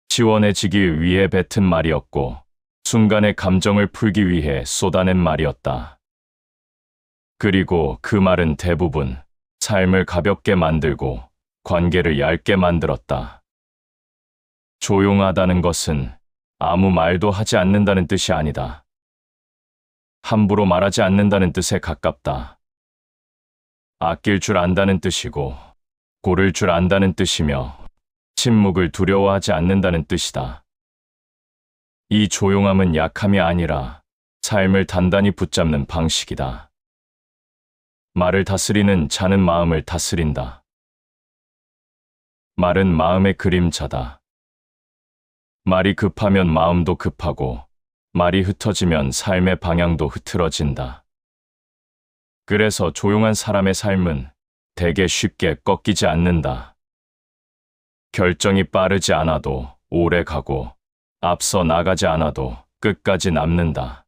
시원해지기 위해 뱉은 말이었고, 순간의 감정을 풀기 위해 쏟아낸 말이었다. 그리고 그 말은 대부분 삶을 가볍게 만들고 관계를 얇게 만들었다. 조용하다는 것은 아무 말도 하지 않는다는 뜻이 아니다. 함부로 말하지 않는다는 뜻에 가깝다. 아낄 줄 안다는 뜻이고, 고를 줄 안다는 뜻이며, 침묵을 두려워하지 않는다는 뜻이다. 이 조용함은 약함이 아니라 삶을 단단히 붙잡는 방식이다. 말을 다스리는 자는 마음을 다스린다. 말은 마음의 그림자다. 말이 급하면 마음도 급하고, 말이 흩어지면 삶의 방향도 흐트러진다. 그래서 조용한 사람의 삶은 대개 쉽게 꺾이지 않는다. 결정이 빠르지 않아도 오래 가고, 앞서 나가지 않아도 끝까지 남는다.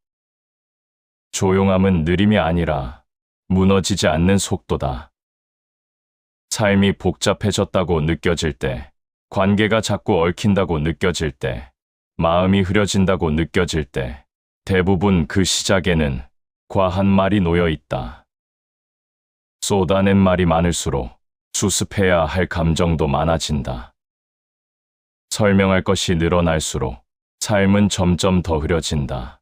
조용함은 느림이 아니라 무너지지 않는 속도다. 삶이 복잡해졌다고 느껴질 때, 관계가 자꾸 얽힌다고 느껴질 때, 마음이 흐려진다고 느껴질 때, 대부분 그 시작에는 과한 말이 놓여 있다. 쏟아낸 말이 많을수록 수습해야 할 감정도 많아진다. 설명할 것이 늘어날수록 삶은 점점 더 흐려진다.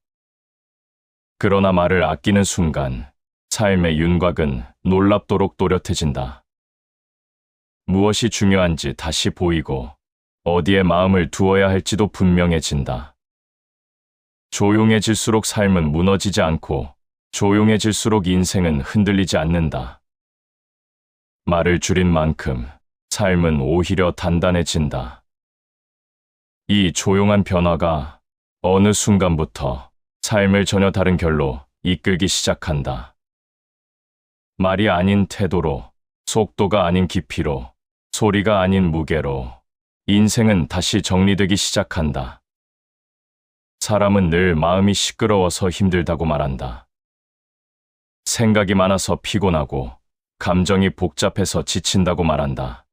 그러나 말을 아끼는 순간 삶의 윤곽은 놀랍도록 또렷해진다. 무엇이 중요한지 다시 보이고 어디에 마음을 두어야 할지도 분명해진다. 조용해질수록 삶은 무너지지 않고 조용해질수록 인생은 흔들리지 않는다. 말을 줄인 만큼 삶은 오히려 단단해진다. 이 조용한 변화가 어느 순간부터 삶을 전혀 다른 결로 이끌기 시작한다. 말이 아닌 태도로, 속도가 아닌 깊이로, 소리가 아닌 무게로 인생은 다시 정리되기 시작한다. 사람은 늘 마음이 시끄러워서 힘들다고 말한다. 생각이 많아서 피곤하고 감정이 복잡해서 지친다고 말한다.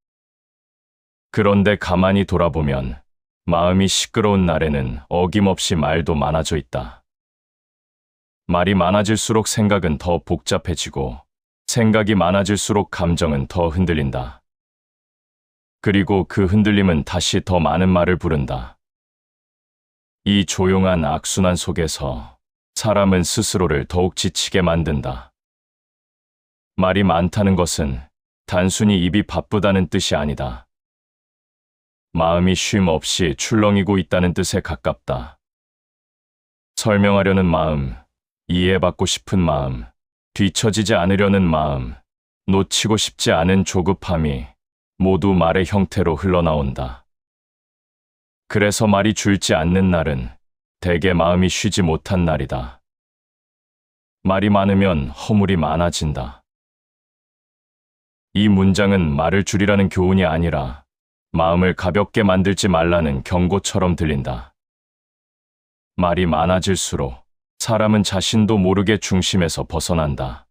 그런데 가만히 돌아보면 마음이 시끄러운 날에는 어김없이 말도 많아져 있다. 말이 많아질수록 생각은 더 복잡해지고 생각이 많아질수록 감정은 더 흔들린다. 그리고 그 흔들림은 다시 더 많은 말을 부른다. 이 조용한 악순환 속에서 사람은 스스로를 더욱 지치게 만든다. 말이 많다는 것은 단순히 입이 바쁘다는 뜻이 아니다. 마음이 쉼 없이 출렁이고 있다는 뜻에 가깝다. 설명하려는 마음, 이해받고 싶은 마음, 뒤처지지 않으려는 마음, 놓치고 싶지 않은 조급함이 모두 말의 형태로 흘러나온다. 그래서 말이 줄지 않는 날은 대개 마음이 쉬지 못한 날이다. 말이 많으면 허물이 많아진다. 이 문장은 말을 줄이라는 교훈이 아니라 마음을 가볍게 만들지 말라는 경고처럼 들린다. 말이 많아질수록 사람은 자신도 모르게 중심에서 벗어난다.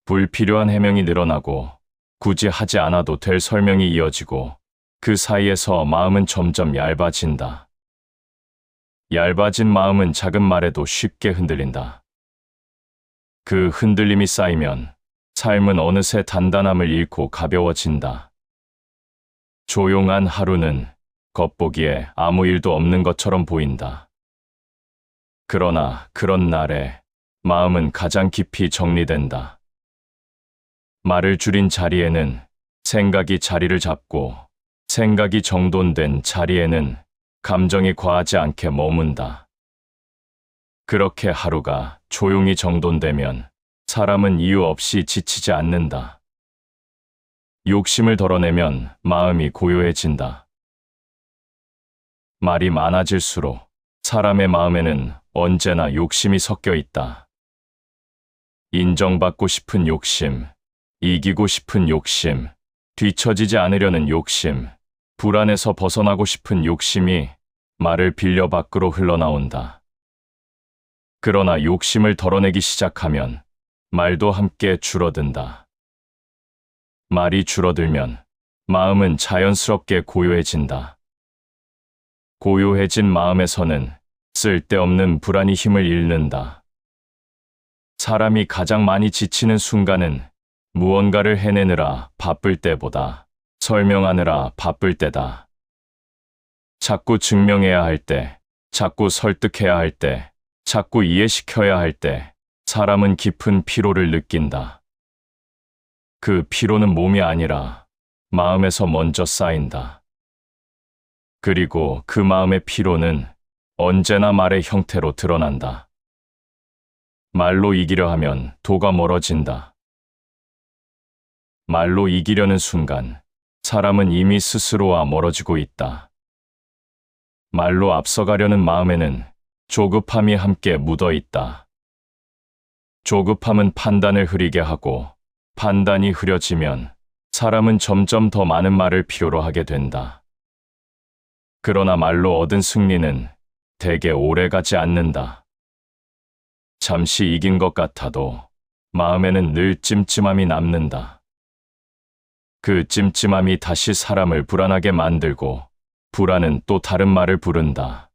불필요한 해명이 늘어나고 굳이 하지 않아도 될 설명이 이어지고 그 사이에서 마음은 점점 얇아진다. 얇아진 마음은 작은 말에도 쉽게 흔들린다. 그 흔들림이 쌓이면 삶은 어느새 단단함을 잃고 가벼워진다. 조용한 하루는 겉보기에 아무 일도 없는 것처럼 보인다. 그러나 그런 날에 마음은 가장 깊이 정리된다. 말을 줄인 자리에는 생각이 자리를 잡고 생각이 정돈된 자리에는 감정이 과하지 않게 머문다. 그렇게 하루가 조용히 정돈되면 사람은 이유 없이 지치지 않는다. 욕심을 덜어내면 마음이 고요해진다. 말이 많아질수록 사람의 마음에는 언제나 욕심이 섞여 있다. 인정받고 싶은 욕심, 이기고 싶은 욕심, 뒤처지지 않으려는 욕심, 불안에서 벗어나고 싶은 욕심이 말을 빌려 밖으로 흘러나온다. 그러나 욕심을 덜어내기 시작하면 말도 함께 줄어든다. 말이 줄어들면 마음은 자연스럽게 고요해진다. 고요해진 마음에서는 쓸데없는 불안이 힘을 잃는다. 사람이 가장 많이 지치는 순간은 무언가를 해내느라 바쁠 때보다 설명하느라 바쁠 때다. 자꾸 증명해야 할 때, 자꾸 설득해야 할 때, 자꾸 이해시켜야 할 때 사람은 깊은 피로를 느낀다. 그 피로는 몸이 아니라 마음에서 먼저 쌓인다. 그리고 그 마음의 피로는 언제나 말의 형태로 드러난다. 말로 이기려 하면 도가 멀어진다. 말로 이기려는 순간 사람은 이미 스스로와 멀어지고 있다. 말로 앞서가려는 마음에는 조급함이 함께 묻어 있다. 조급함은 판단을 흐리게 하고 판단이 흐려지면 사람은 점점 더 많은 말을 필요로 하게 된다. 그러나 말로 얻은 승리는 대개 오래가지 않는다. 잠시 이긴 것 같아도 마음에는 늘 찜찜함이 남는다. 그 찜찜함이 다시 사람을 불안하게 만들고 불안은 또 다른 말을 부른다.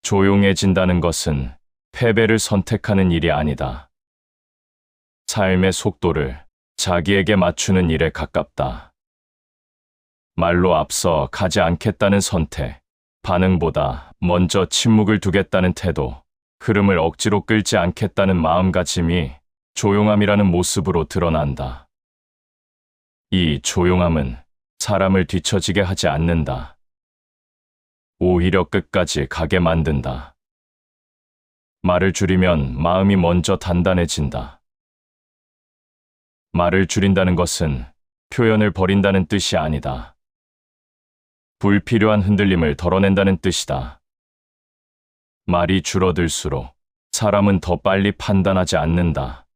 조용해진다는 것은 패배를 선택하는 일이 아니다. 삶의 속도를 자기에게 맞추는 일에 가깝다. 말로 앞서 가지 않겠다는 선택, 반응보다 먼저 침묵을 두겠다는 태도, 흐름을 억지로 끌지 않겠다는 마음가짐이 조용함이라는 모습으로 드러난다. 이 조용함은 사람을 뒤처지게 하지 않는다. 오히려 끝까지 가게 만든다. 말을 줄이면 마음이 먼저 단단해진다. 말을 줄인다는 것은 표현을 버린다는 뜻이 아니다. 불필요한 흔들림을 덜어낸다는 뜻이다. 말이 줄어들수록 사람은 더 빨리 판단하지 않는다.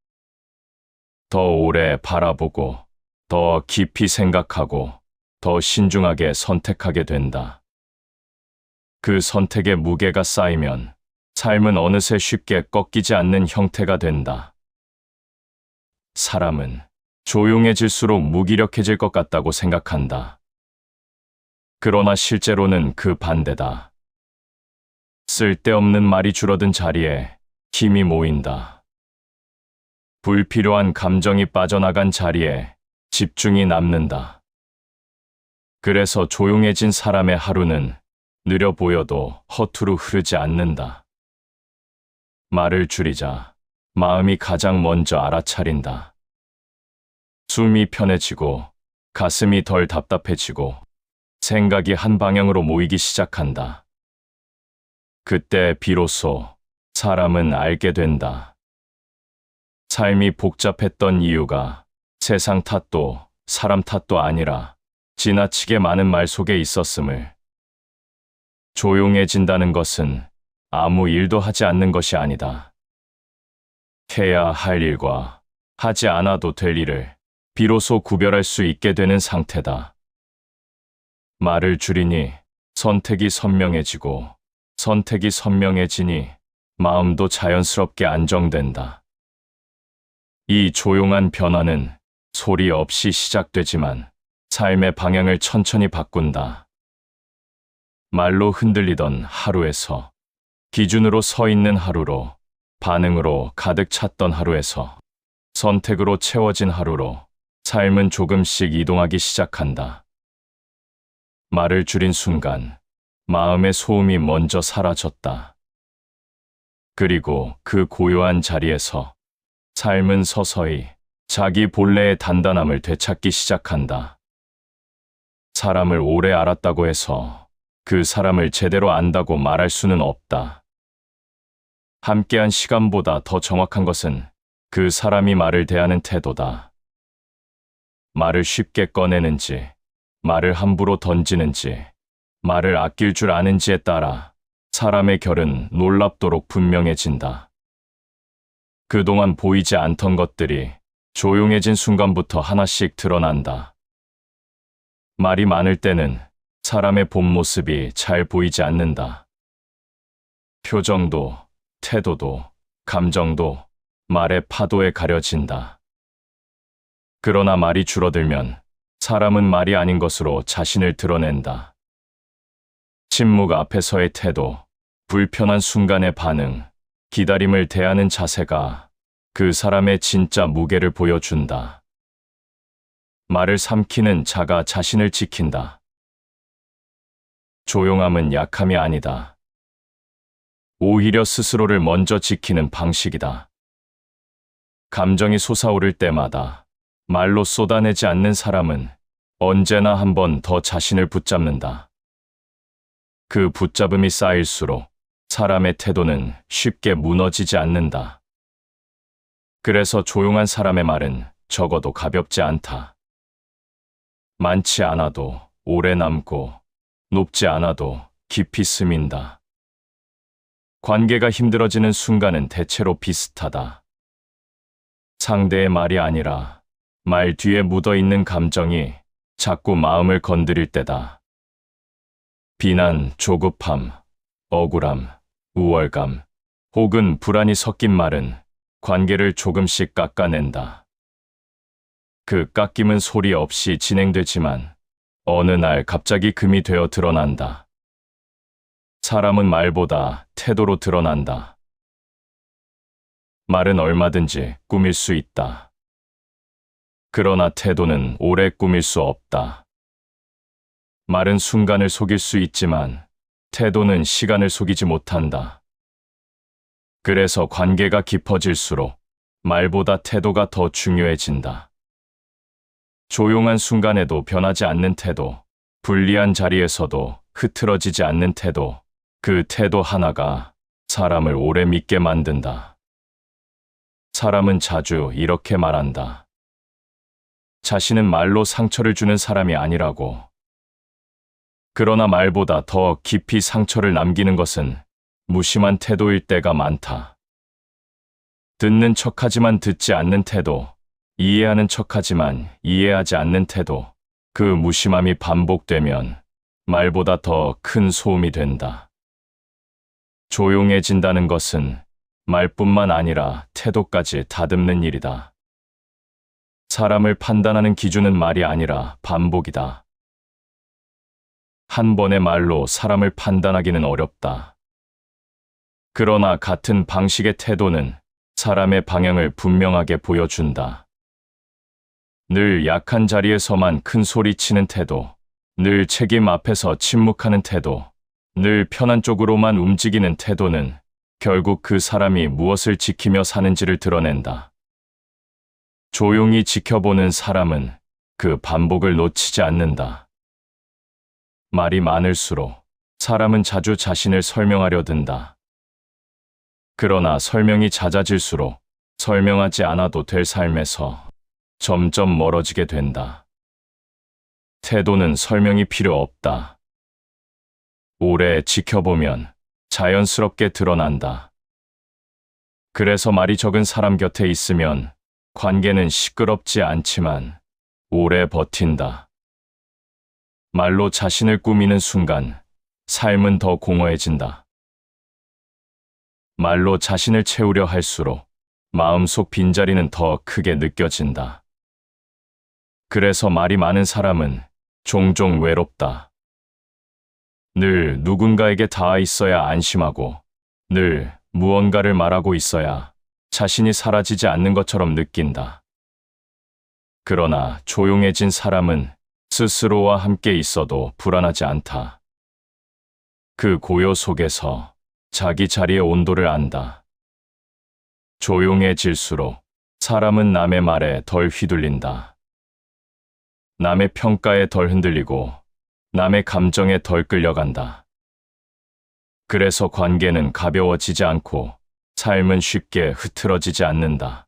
더 오래 바라보고, 더 깊이 생각하고, 더 신중하게 선택하게 된다. 그 선택의 무게가 쌓이면 삶은 어느새 쉽게 꺾이지 않는 형태가 된다. 사람은 조용해질수록 무기력해질 것 같다고 생각한다. 그러나 실제로는 그 반대다. 쓸데없는 말이 줄어든 자리에 힘이 모인다. 불필요한 감정이 빠져나간 자리에 집중이 남는다. 그래서 조용해진 사람의 하루는 느려 보여도 허투루 흐르지 않는다. 말을 줄이자 마음이 가장 먼저 알아차린다. 숨이 편해지고 가슴이 덜 답답해지고 생각이 한 방향으로 모이기 시작한다. 그때 비로소 사람은 알게 된다. 삶이 복잡했던 이유가 세상 탓도 사람 탓도 아니라 지나치게 많은 말 속에 있었음을. 조용해진다는 것은 아무 일도 하지 않는 것이 아니다. 해야 할 일과 하지 않아도 될 일을 비로소 구별할 수 있게 되는 상태다. 말을 줄이니 선택이 선명해지고, 선택이 선명해지니 마음도 자연스럽게 안정된다. 이 조용한 변화는 소리 없이 시작되지만 삶의 방향을 천천히 바꾼다. 말로 흔들리던 하루에서, 기준으로 서 있는 하루로, 반응으로 가득 찼던 하루에서, 선택으로 채워진 하루로 삶은 조금씩 이동하기 시작한다. 말을 줄인 순간 마음의 소음이 먼저 사라졌다. 그리고 그 고요한 자리에서 삶은 서서히 자기 본래의 단단함을 되찾기 시작한다. 사람을 오래 알았다고 해서 그 사람을 제대로 안다고 말할 수는 없다. 함께한 시간보다 더 정확한 것은 그 사람이 말을 대하는 태도다. 말을 쉽게 꺼내는지, 말을 함부로 던지는지, 말을 아낄 줄 아는지에 따라 사람의 결은 놀랍도록 분명해진다. 그동안 보이지 않던 것들이 조용해진 순간부터 하나씩 드러난다. 말이 많을 때는 사람의 본 모습이 잘 보이지 않는다. 표정도, 태도도, 감정도 말의 파도에 가려진다. 그러나 말이 줄어들면 사람은 말이 아닌 것으로 자신을 드러낸다. 침묵 앞에서의 태도, 불편한 순간의 반응, 기다림을 대하는 자세가 그 사람의 진짜 무게를 보여준다. 말을 삼키는 자가 자신을 지킨다. 조용함은 약함이 아니다. 오히려 스스로를 먼저 지키는 방식이다. 감정이 솟아오를 때마다 말로 쏟아내지 않는 사람은 언제나 한 번 더 자신을 붙잡는다. 그 붙잡음이 쌓일수록 사람의 태도는 쉽게 무너지지 않는다. 그래서 조용한 사람의 말은 적어도 가볍지 않다. 많지 않아도 오래 남고, 높지 않아도 깊이 스민다. 관계가 힘들어지는 순간은 대체로 비슷하다. 상대의 말이 아니라 말 뒤에 묻어있는 감정이 자꾸 마음을 건드릴 때다. 비난, 조급함, 억울함, 우월감, 혹은 불안이 섞인 말은 관계를 조금씩 깎아낸다. 그 깎임은 소리 없이 진행되지만 어느 날 갑자기 금이 되어 드러난다. 사람은 말보다 태도로 드러난다. 말은 얼마든지 꾸밀 수 있다. 그러나 태도는 오래 꾸밀 수 없다. 말은 순간을 속일 수 있지만 태도는 시간을 속이지 못한다. 그래서 관계가 깊어질수록 말보다 태도가 더 중요해진다. 조용한 순간에도 변하지 않는 태도, 불리한 자리에서도 흐트러지지 않는 태도, 그 태도 하나가 사람을 오래 믿게 만든다. 사람은 자주 이렇게 말한다. 자신은 말로 상처를 주는 사람이 아니라고. 그러나 말보다 더 깊이 상처를 남기는 것은 무심한 태도일 때가 많다. 듣는 척하지만 듣지 않는 태도, 이해하는 척하지만 이해하지 않는 태도, 그 무심함이 반복되면 말보다 더 큰 소음이 된다. 조용해진다는 것은 말뿐만 아니라 태도까지 다듬는 일이다. 사람을 판단하는 기준은 말이 아니라 반복이다. 한 번의 말로 사람을 판단하기는 어렵다. 그러나 같은 방식의 태도는 사람의 방향을 분명하게 보여준다. 늘 약한 자리에서만 큰 소리치는 태도, 늘 책임 앞에서 침묵하는 태도, 늘 편한 쪽으로만 움직이는 태도는 결국 그 사람이 무엇을 지키며 사는지를 드러낸다. 조용히 지켜보는 사람은 그 반복을 놓치지 않는다. 말이 많을수록 사람은 자주 자신을 설명하려 든다. 그러나 설명이 잦아질수록 설명하지 않아도 될 삶에서 점점 멀어지게 된다. 태도는 설명이 필요 없다. 오래 지켜보면 자연스럽게 드러난다. 그래서 말이 적은 사람 곁에 있으면 관계는 시끄럽지 않지만 오래 버틴다. 말로 자신을 꾸미는 순간 삶은 더 공허해진다. 말로 자신을 채우려 할수록 마음속 빈자리는 더 크게 느껴진다. 그래서 말이 많은 사람은 종종 외롭다. 늘 누군가에게 닿아 있어야 안심하고 늘 무언가를 말하고 있어야 자신이 사라지지 않는 것처럼 느낀다. 그러나 조용해진 사람은 스스로와 함께 있어도 불안하지 않다. 그 고요 속에서 자기 자리의 온도를 안다. 조용해질수록 사람은 남의 말에 덜 휘둘린다. 남의 평가에 덜 흔들리고 남의 감정에 덜 끌려간다. 그래서 관계는 가벼워지지 않고 삶은 쉽게 흐트러지지 않는다.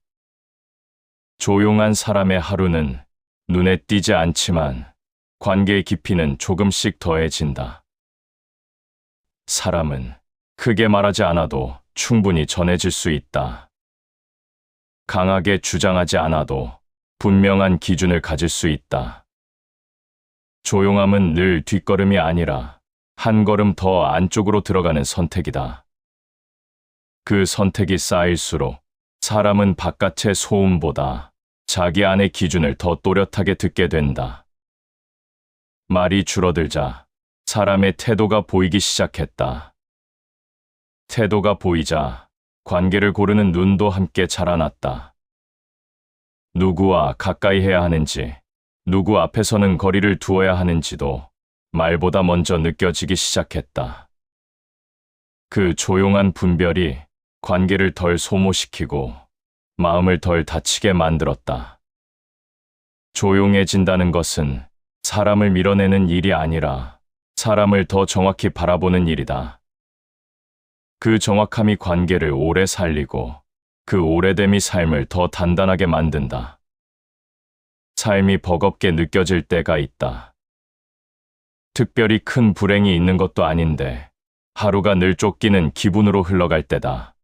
조용한 사람의 하루는 눈에 띄지 않지만 관계의 깊이는 조금씩 더해진다. 사람은 크게 말하지 않아도 충분히 전해질 수 있다. 강하게 주장하지 않아도 분명한 기준을 가질 수 있다. 조용함은 늘 뒷걸음이 아니라 한 걸음 더 안쪽으로 들어가는 선택이다. 그 선택이 쌓일수록 사람은 바깥의 소음보다 자기 안의 기준을 더 또렷하게 듣게 된다. 말이 줄어들자 사람의 태도가 보이기 시작했다. 태도가 보이자 관계를 고르는 눈도 함께 자라났다. 누구와 가까이 해야 하는지, 누구 앞에서는 거리를 두어야 하는지도 말보다 먼저 느껴지기 시작했다. 그 조용한 분별이 관계를 덜 소모시키고 마음을 덜 다치게 만들었다. 조용해진다는 것은 사람을 밀어내는 일이 아니라 사람을 더 정확히 바라보는 일이다. 그 정확함이 관계를 오래 살리고 그 오래됨이 삶을 더 단단하게 만든다. 삶이 버겁게 느껴질 때가 있다. 특별히 큰 불행이 있는 것도 아닌데 하루가 늘 쫓기는 기분으로 흘러갈 때다.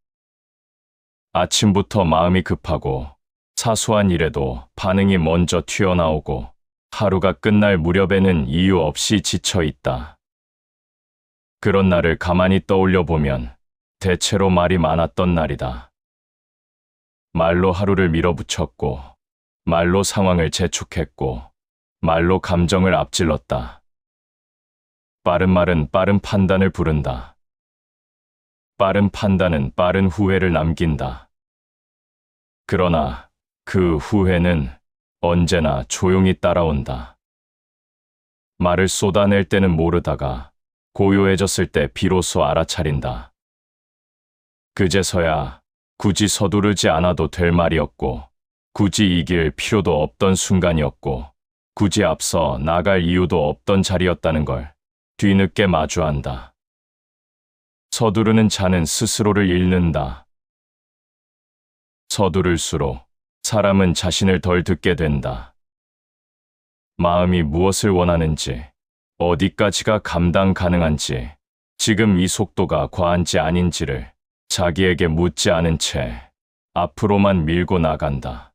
아침부터 마음이 급하고 사소한 일에도 반응이 먼저 튀어나오고 하루가 끝날 무렵에는 이유 없이 지쳐 있다. 그런 날을 가만히 떠올려 보면 대체로 말이 많았던 날이다. 말로 하루를 밀어붙였고, 말로 상황을 재촉했고, 말로 감정을 앞질렀다. 빠른 말은 빠른 판단을 부른다. 빠른 판단은 빠른 후회를 남긴다. 그러나 그 후회는 언제나 조용히 따라온다. 말을 쏟아낼 때는 모르다가 고요해졌을 때 비로소 알아차린다. 그제서야 굳이 서두르지 않아도 될 말이었고, 굳이 이길 필요도 없던 순간이었고, 굳이 앞서 나갈 이유도 없던 자리였다는 걸 뒤늦게 마주한다. 서두르는 자는 스스로를 잃는다. 서두를수록 사람은 자신을 덜 듣게 된다. 마음이 무엇을 원하는지, 어디까지가 감당 가능한지, 지금 이 속도가 과한지 아닌지를 자기에게 묻지 않은 채 앞으로만 밀고 나간다.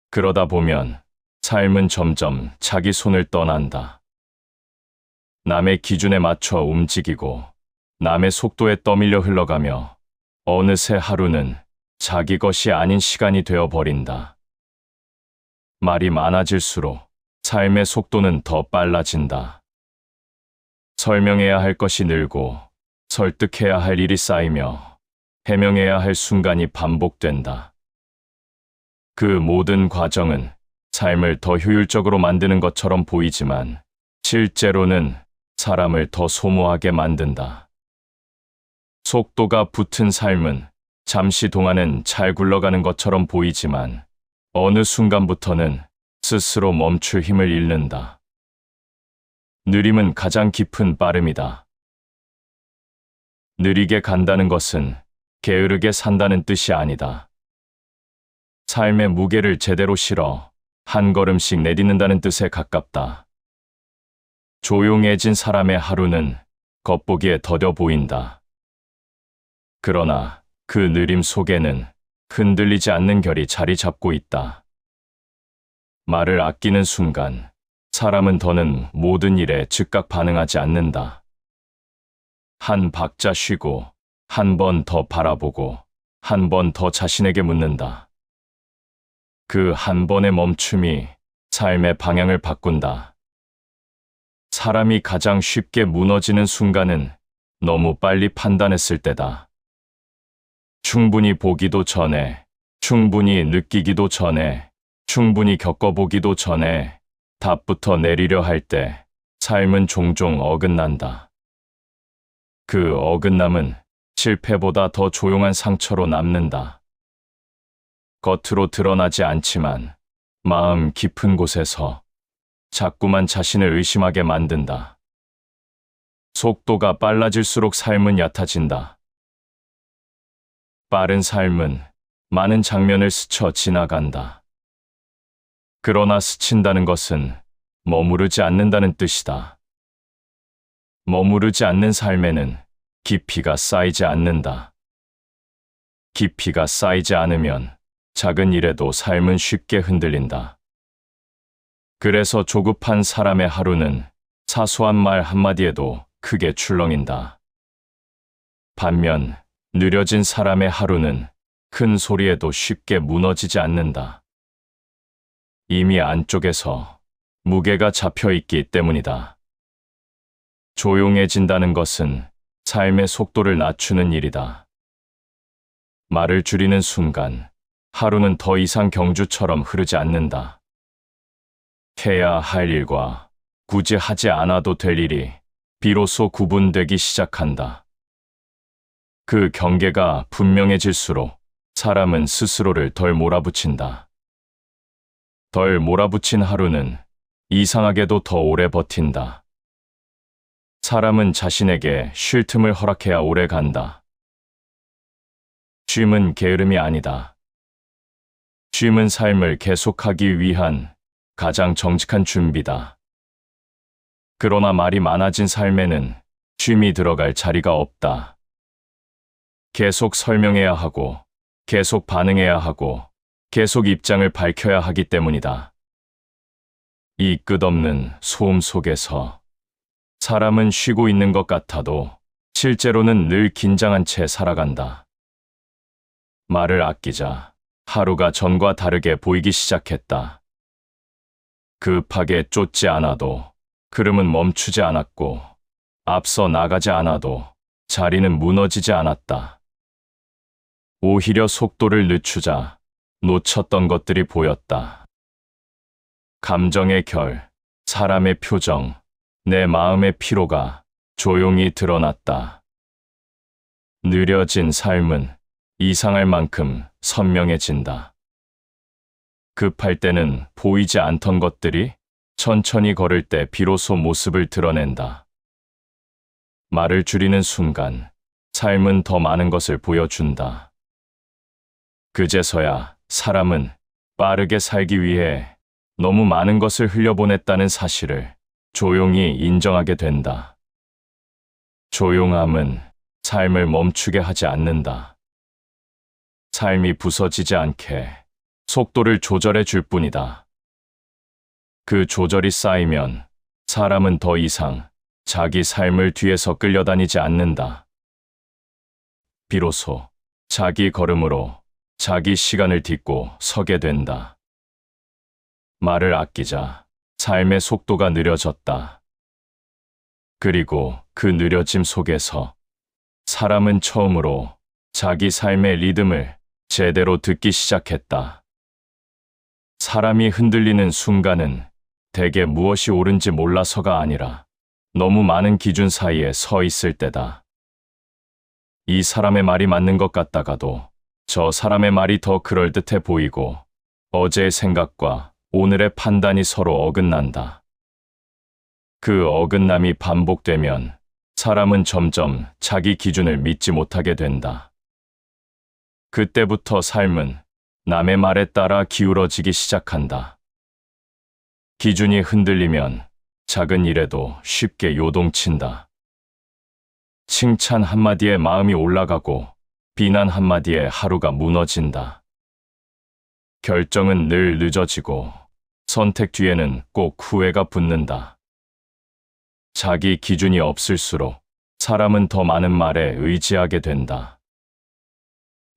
그러다 보면 삶은 점점 자기 손을 떠난다. 남의 기준에 맞춰 움직이고 남의 속도에 떠밀려 흘러가며 어느새 하루는 자기 것이 아닌 시간이 되어버린다. 말이 많아질수록 삶의 속도는 더 빨라진다. 설명해야 할 것이 늘고 설득해야 할 일이 쌓이며 해명해야 할 순간이 반복된다. 그 모든 과정은 삶을 더 효율적으로 만드는 것처럼 보이지만 실제로는 사람을 더 소모하게 만든다. 속도가 붙은 삶은 잠시 동안은 잘 굴러가는 것처럼 보이지만 어느 순간부터는 스스로 멈출 힘을 잃는다. 느림은 가장 깊은 빠름이다. 느리게 간다는 것은 게으르게 산다는 뜻이 아니다. 삶의 무게를 제대로 실어 한 걸음씩 내딛는다는 뜻에 가깝다. 조용해진 사람의 하루는 겉보기에 더뎌 보인다. 그러나 그 느림 속에는 흔들리지 않는 결이 자리 잡고 있다. 말을 아끼는 순간 사람은 더는 모든 일에 즉각 반응하지 않는다. 한 박자 쉬고 한 번 더 바라보고 한 번 더 자신에게 묻는다. 그 한 번의 멈춤이 삶의 방향을 바꾼다. 사람이 가장 쉽게 무너지는 순간은 너무 빨리 판단했을 때다. 충분히 보기도 전에, 충분히 느끼기도 전에, 충분히 겪어보기도 전에 답부터 내리려 할 때 삶은 종종 어긋난다. 그 어긋남은 실패보다 더 조용한 상처로 남는다. 겉으로 드러나지 않지만 마음 깊은 곳에서 자꾸만 자신을 의심하게 만든다. 속도가 빨라질수록 삶은 얕아진다. 빠른 삶은 많은 장면을 스쳐 지나간다. 그러나 스친다는 것은 머무르지 않는다는 뜻이다. 머무르지 않는 삶에는 깊이가 쌓이지 않는다. 깊이가 쌓이지 않으면 작은 일에도 삶은 쉽게 흔들린다. 그래서 조급한 사람의 하루는 사소한 말 한마디에도 크게 출렁인다. 반면 느려진 사람의 하루는 큰 소리에도 쉽게 무너지지 않는다. 이미 안쪽에서 무게가 잡혀 있기 때문이다. 조용해진다는 것은 삶의 속도를 낮추는 일이다. 말을 줄이는 순간 하루는 더 이상 경주처럼 흐르지 않는다. 해야 할 일과 굳이 하지 않아도 될 일이 비로소 구분되기 시작한다. 그 경계가 분명해질수록 사람은 스스로를 덜 몰아붙인다. 덜 몰아붙인 하루는 이상하게도 더 오래 버틴다. 사람은 자신에게 쉴 틈을 허락해야 오래 간다. 쉼은 게으름이 아니다. 쉼은 삶을 계속하기 위한 가장 정직한 준비다. 그러나 말이 많아진 삶에는 쉼이 들어갈 자리가 없다. 계속 설명해야 하고, 계속 반응해야 하고, 계속 입장을 밝혀야 하기 때문이다. 이 끝없는 소음 속에서 사람은 쉬고 있는 것 같아도 실제로는 늘 긴장한 채 살아간다. 말을 아끼자 하루가 전과 다르게 보이기 시작했다. 급하게 쫓지 않아도 흐름은 멈추지 않았고, 앞서 나가지 않아도 자리는 무너지지 않았다. 오히려 속도를 늦추자 놓쳤던 것들이 보였다. 감정의 결, 사람의 표정, 내 마음의 피로가 조용히 드러났다. 느려진 삶은 이상할 만큼 선명해진다. 급할 때는 보이지 않던 것들이 천천히 걸을 때 비로소 모습을 드러낸다. 말을 줄이는 순간 삶은 더 많은 것을 보여준다. 그제서야 사람은 빠르게 살기 위해 너무 많은 것을 흘려보냈다는 사실을 조용히 인정하게 된다. 조용함은 삶을 멈추게 하지 않는다. 삶이 부서지지 않게 속도를 조절해 줄 뿐이다. 그 조절이 쌓이면 사람은 더 이상 자기 삶을 뒤에서 끌려다니지 않는다. 비로소 자기 걸음으로 자기 시간을 딛고 서게 된다. 말을 아끼자 삶의 속도가 느려졌다. 그리고 그 느려짐 속에서 사람은 처음으로 자기 삶의 리듬을 제대로 듣기 시작했다. 사람이 흔들리는 순간은 대개 무엇이 옳은지 몰라서가 아니라 너무 많은 기준 사이에 서 있을 때다. 이 사람의 말이 맞는 것 같다가도 저 사람의 말이 더 그럴듯해 보이고 어제의 생각과 오늘의 판단이 서로 어긋난다. 그 어긋남이 반복되면 사람은 점점 자기 기준을 믿지 못하게 된다. 그때부터 삶은 남의 말에 따라 기울어지기 시작한다. 기준이 흔들리면 작은 일에도 쉽게 요동친다. 칭찬 한마디에 마음이 올라가고 비난 한마디에 하루가 무너진다. 결정은 늘 늦어지고 선택 뒤에는 꼭 후회가 붙는다. 자기 기준이 없을수록 사람은 더 많은 말에 의지하게 된다.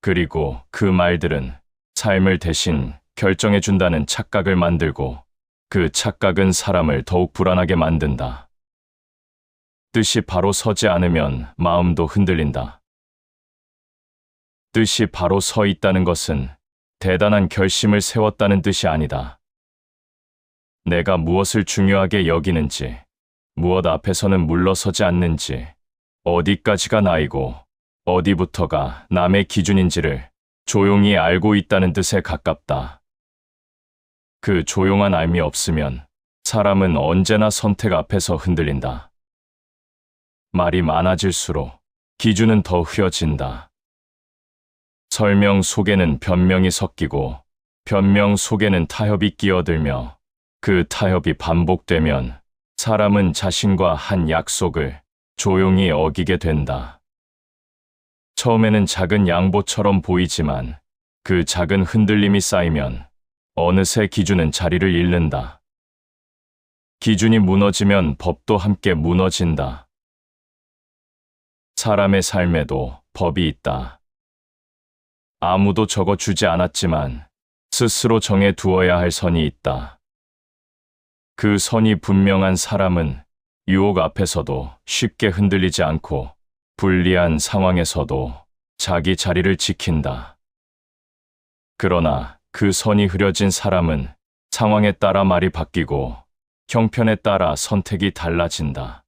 그리고 그 말들은 삶을 대신 결정해준다는 착각을 만들고 그 착각은 사람을 더욱 불안하게 만든다. 뜻이 바로 서지 않으면 마음도 흔들린다. 뜻이 바로 서 있다는 것은 대단한 결심을 세웠다는 뜻이 아니다. 내가 무엇을 중요하게 여기는지, 무엇 앞에서는 물러서지 않는지, 어디까지가 나이고 어디부터가 남의 기준인지를 조용히 알고 있다는 뜻에 가깝다. 그 조용한 알미 없으면 사람은 언제나 선택 앞에서 흔들린다. 말이 많아질수록 기준은 더 흐려진다. 설명 속에는 변명이 섞이고 변명 속에는 타협이 끼어들며 그 타협이 반복되면 사람은 자신과 한 약속을 조용히 어기게 된다. 처음에는 작은 양보처럼 보이지만 그 작은 흔들림이 쌓이면 어느새 기준은 자리를 잃는다. 기준이 무너지면 법도 함께 무너진다. 사람의 삶에도 법이 있다. 아무도 적어주지 않았지만 스스로 정해 두어야 할 선이 있다. 그 선이 분명한 사람은 유혹 앞에서도 쉽게 흔들리지 않고 불리한 상황에서도 자기 자리를 지킨다. 그러나 그 선이 흐려진 사람은 상황에 따라 말이 바뀌고 형편에 따라 선택이 달라진다.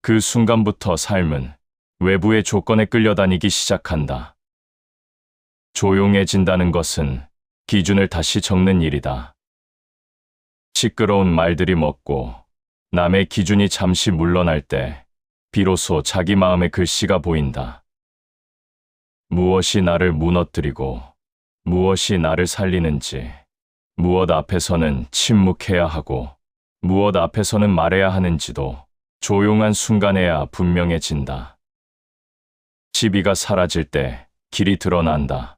그 순간부터 삶은 외부의 조건에 끌려다니기 시작한다. 조용해진다는 것은 기준을 다시 적는 일이다. 시끄러운 말들이 멎고 남의 기준이 잠시 물러날 때 비로소 자기 마음의 글씨가 보인다. 무엇이 나를 무너뜨리고 무엇이 나를 살리는지, 무엇 앞에서는 침묵해야 하고 무엇 앞에서는 말해야 하는지도 조용한 순간에야 분명해진다. 시비가 사라질 때 길이 드러난다.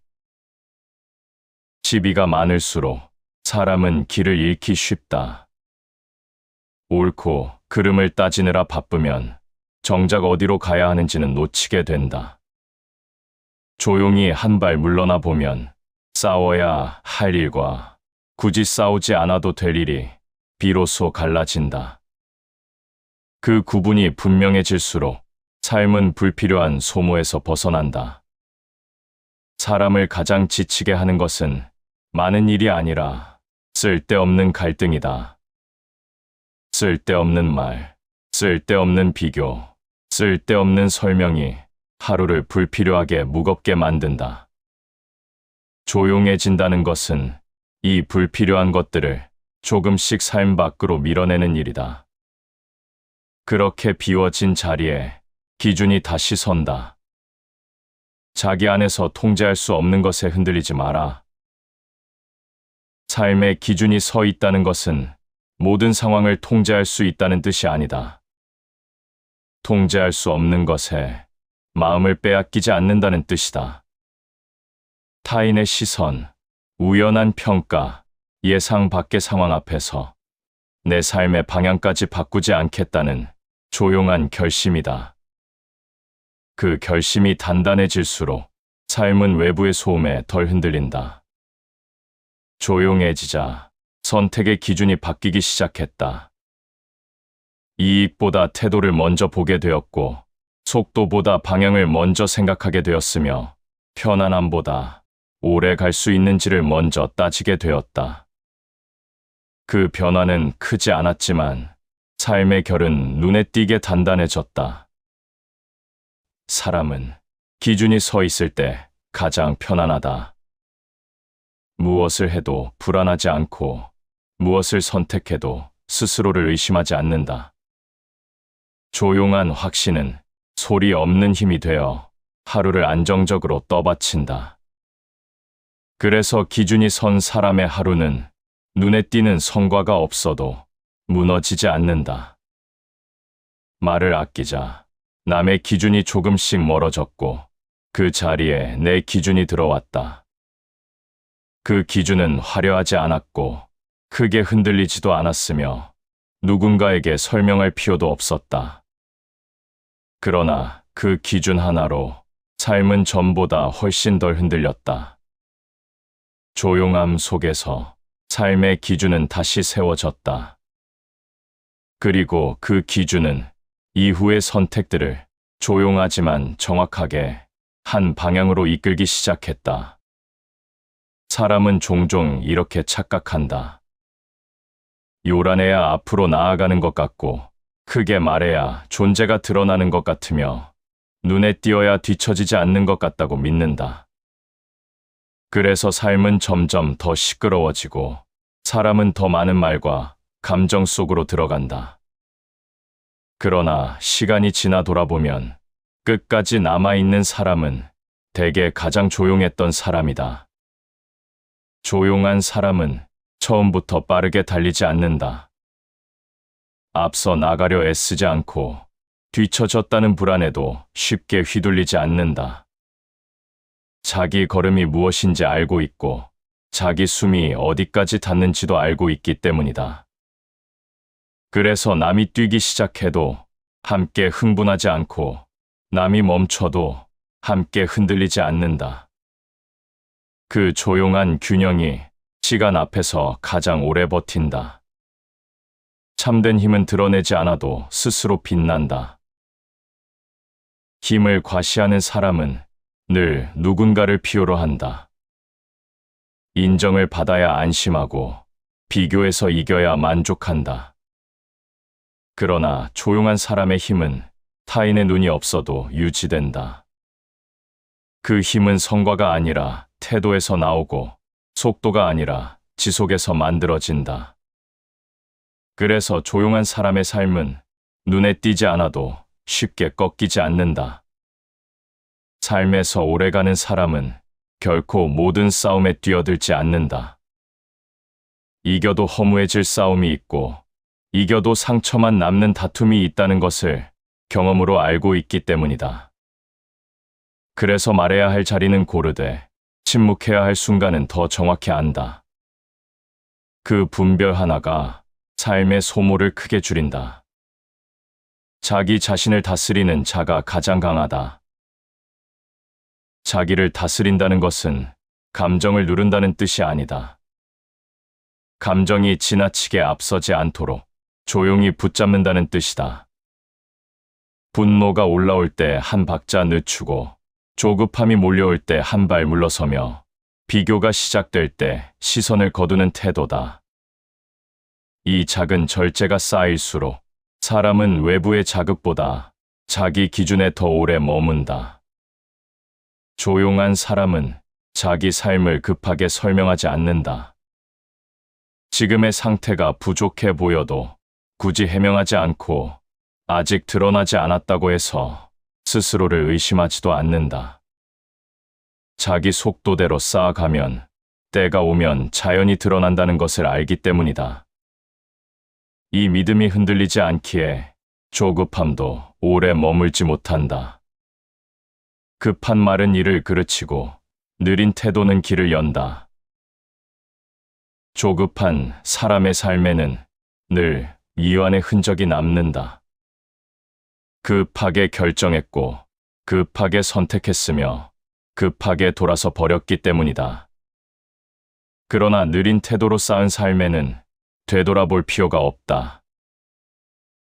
시비가 많을수록 사람은 길을 잃기 쉽다. 옳고 그름을 따지느라 바쁘면 정작 어디로 가야 하는지는 놓치게 된다. 조용히 한 발 물러나 보면 싸워야 할 일과 굳이 싸우지 않아도 될 일이 비로소 갈라진다. 그 구분이 분명해질수록 삶은 불필요한 소모에서 벗어난다. 사람을 가장 지치게 하는 것은 많은 일이 아니라 쓸데없는 갈등이다. 쓸데없는 말, 쓸데없는 비교, 쓸데없는 설명이 하루를 불필요하게 무겁게 만든다. 조용해진다는 것은 이 불필요한 것들을 조금씩 삶 밖으로 밀어내는 일이다. 그렇게 비워진 자리에 기준이 다시 선다. 자기 안에서 통제할 수 없는 것에 흔들리지 마라. 삶의 기준이 서 있다는 것은 모든 상황을 통제할 수 있다는 뜻이 아니다. 통제할 수 없는 것에 마음을 빼앗기지 않는다는 뜻이다. 타인의 시선, 우연한 평가, 예상 밖의 상황 앞에서 내 삶의 방향까지 바꾸지 않겠다는 조용한 결심이다. 그 결심이 단단해질수록 삶은 외부의 소음에 덜 흔들린다. 조용해지자 선택의 기준이 바뀌기 시작했다. 이익보다 태도를 먼저 보게 되었고, 속도보다 방향을 먼저 생각하게 되었으며, 편안함보다 오래 갈 수 있는지를 먼저 따지게 되었다. 그 변화는 크지 않았지만 삶의 결은 눈에 띄게 단단해졌다. 사람은 기준이 서 있을 때 가장 편안하다. 무엇을 해도 불안하지 않고 무엇을 선택해도 스스로를 의심하지 않는다. 조용한 확신은 소리 없는 힘이 되어 하루를 안정적으로 떠받친다. 그래서 기준이 선 사람의 하루는 눈에 띄는 성과가 없어도 무너지지 않는다. 말을 아끼자 남의 기준이 조금씩 멀어졌고 그 자리에 내 기준이 들어왔다. 그 기준은 화려하지 않았고 크게 흔들리지도 않았으며 누군가에게 설명할 필요도 없었다. 그러나 그 기준 하나로 삶은 전보다 훨씬 덜 흔들렸다. 조용함 속에서 삶의 기준은 다시 세워졌다. 그리고 그 기준은 이후의 선택들을 조용하지만 정확하게 한 방향으로 이끌기 시작했다. 사람은 종종 이렇게 착각한다. 요란해야 앞으로 나아가는 것 같고 크게 말해야 존재가 드러나는 것 같으며 눈에 띄어야 뒤처지지 않는 것 같다고 믿는다. 그래서 삶은 점점 더 시끄러워지고 사람은 더 많은 말과 감정 속으로 들어간다. 그러나 시간이 지나 돌아보면 끝까지 남아있는 사람은 대개 가장 조용했던 사람이다. 조용한 사람은 처음부터 빠르게 달리지 않는다. 앞서 나가려 애쓰지 않고 뒤처졌다는 불안에도 쉽게 휘둘리지 않는다. 자기 걸음이 무엇인지 알고 있고 자기 숨이 어디까지 닿는지도 알고 있기 때문이다. 그래서 남이 뛰기 시작해도 함께 흥분하지 않고 남이 멈춰도 함께 흔들리지 않는다. 그 조용한 균형이 시간 앞에서 가장 오래 버틴다. 참된 힘은 드러내지 않아도 스스로 빛난다. 힘을 과시하는 사람은 늘 누군가를 필요로 한다. 인정을 받아야 안심하고 비교해서 이겨야 만족한다. 그러나 조용한 사람의 힘은 타인의 눈이 없어도 유지된다. 그 힘은 성과가 아니라 태도에서 나오고 속도가 아니라 지속에서 만들어진다. 그래서 조용한 사람의 삶은 눈에 띄지 않아도 쉽게 꺾이지 않는다. 삶에서 오래가는 사람은 결코 모든 싸움에 뛰어들지 않는다. 이겨도 허무해질 싸움이 있고 이겨도 상처만 남는 다툼이 있다는 것을 경험으로 알고 있기 때문이다. 그래서 말해야 할 자리는 고르되 침묵해야 할 순간은 더 정확히 안다. 그 분별 하나가 삶의 소모를 크게 줄인다. 자기 자신을 다스리는 자가 가장 강하다. 자기를 다스린다는 것은 감정을 누른다는 뜻이 아니다. 감정이 지나치게 앞서지 않도록 조용히 붙잡는다는 뜻이다. 분노가 올라올 때 한 박자 늦추고 조급함이 몰려올 때 한 발 물러서며 비교가 시작될 때 시선을 거두는 태도다. 이 작은 절제가 쌓일수록 사람은 외부의 자극보다 자기 기준에 더 오래 머문다. 조용한 사람은 자기 삶을 급하게 설명하지 않는다. 지금의 상태가 부족해 보여도 굳이 해명하지 않고 아직 드러나지 않았다고 해서 스스로를 의심하지도 않는다. 자기 속도대로 쌓아가면 때가 오면 자연히 드러난다는 것을 알기 때문이다. 이 믿음이 흔들리지 않기에 조급함도 오래 머물지 못한다. 급한 말은 이를 그르치고 느린 태도는 길을 연다. 조급한 사람의 삶에는 늘 미완의 흔적이 남는다. 급하게 결정했고 급하게 선택했으며 급하게 돌아서 버렸기 때문이다. 그러나 느린 태도로 쌓은 삶에는 되돌아볼 필요가 없다.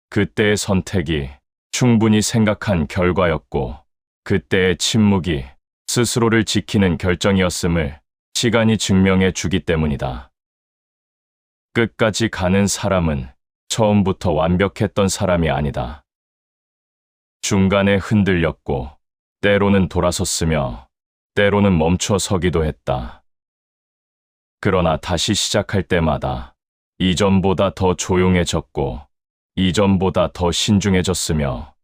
그때의 선택이 충분히 생각한 결과였고 그때의 침묵이 스스로를 지키는 결정이었음을 시간이 증명해 주기 때문이다. 끝까지 가는 사람은 처음부터 완벽했던 사람이 아니다. 중간에 흔들렸고 때로는 돌아섰으며 때로는 멈춰 서기도 했다. 그러나 다시 시작할 때마다 이전보다 더 조용해졌고 이전보다 더 신중해졌으며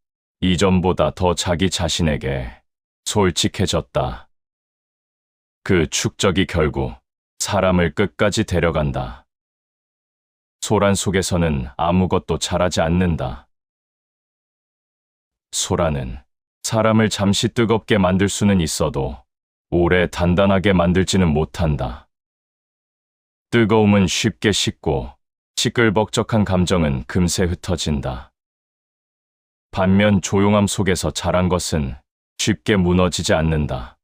이전보다 더 자기 자신에게 솔직해졌다. 그 축적이 결국 사람을 끝까지 데려간다. 소란 속에서는 아무것도 자라지 않는다. 소란은 사람을 잠시 뜨겁게 만들 수는 있어도 오래 단단하게 만들지는 못한다. 뜨거움은 쉽게 식고 시끌벅적한 감정은 금세 흩어진다. 반면 조용함 속에서 자란 것은 쉽게 무너지지 않는다.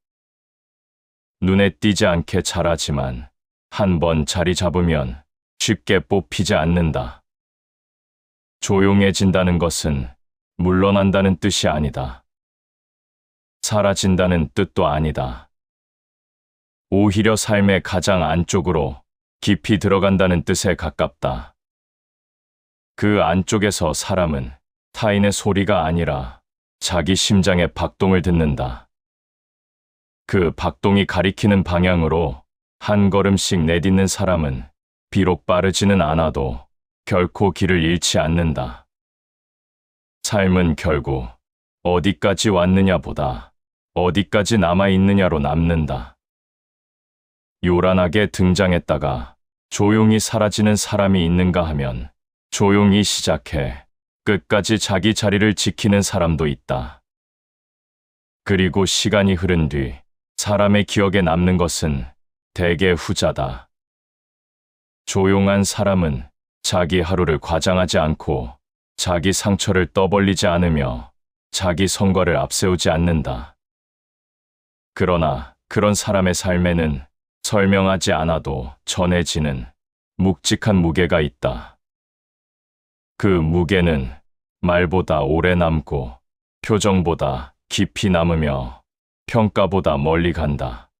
눈에 띄지 않게 자라지만 한 번 자리 잡으면 쉽게 뽑히지 않는다. 조용해진다는 것은 물러난다는 뜻이 아니다. 사라진다는 뜻도 아니다. 오히려 삶의 가장 안쪽으로 깊이 들어간다는 뜻에 가깝다. 그 안쪽에서 사람은 타인의 소리가 아니라 자기 심장의 박동을 듣는다. 그 박동이 가리키는 방향으로 한 걸음씩 내딛는 사람은 비록 빠르지는 않아도 결코 길을 잃지 않는다. 삶은 결국 어디까지 왔느냐보다 어디까지 남아있느냐로 남는다. 요란하게 등장했다가 조용히 사라지는 사람이 있는가 하면 조용히 시작해 끝까지 자기 자리를 지키는 사람도 있다. 그리고 시간이 흐른 뒤 사람의 기억에 남는 것은 대개 후자다. 조용한 사람은 자기 하루를 과장하지 않고 자기 상처를 떠벌리지 않으며 자기 성과를 앞세우지 않는다. 그러나 그런 사람의 삶에는 설명하지 않아도 전해지는 묵직한 무게가 있다. 그 무게는 말보다 오래 남고 표정보다 깊이 남으며 평가보다 멀리 간다.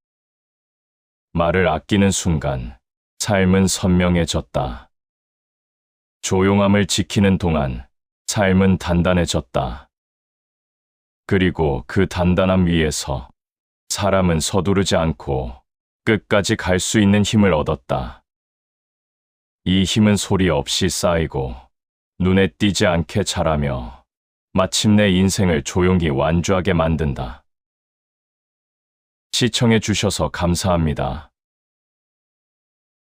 말을 아끼는 순간 삶은 선명해졌다. 조용함을 지키는 동안 삶은 단단해졌다. 그리고 그 단단함 위에서 사람은 서두르지 않고 끝까지 갈 수 있는 힘을 얻었다. 이 힘은 소리 없이 쌓이고 눈에 띄지 않게 자라며 마침내 인생을 조용히 완주하게 만든다. 시청해 주셔서 감사합니다.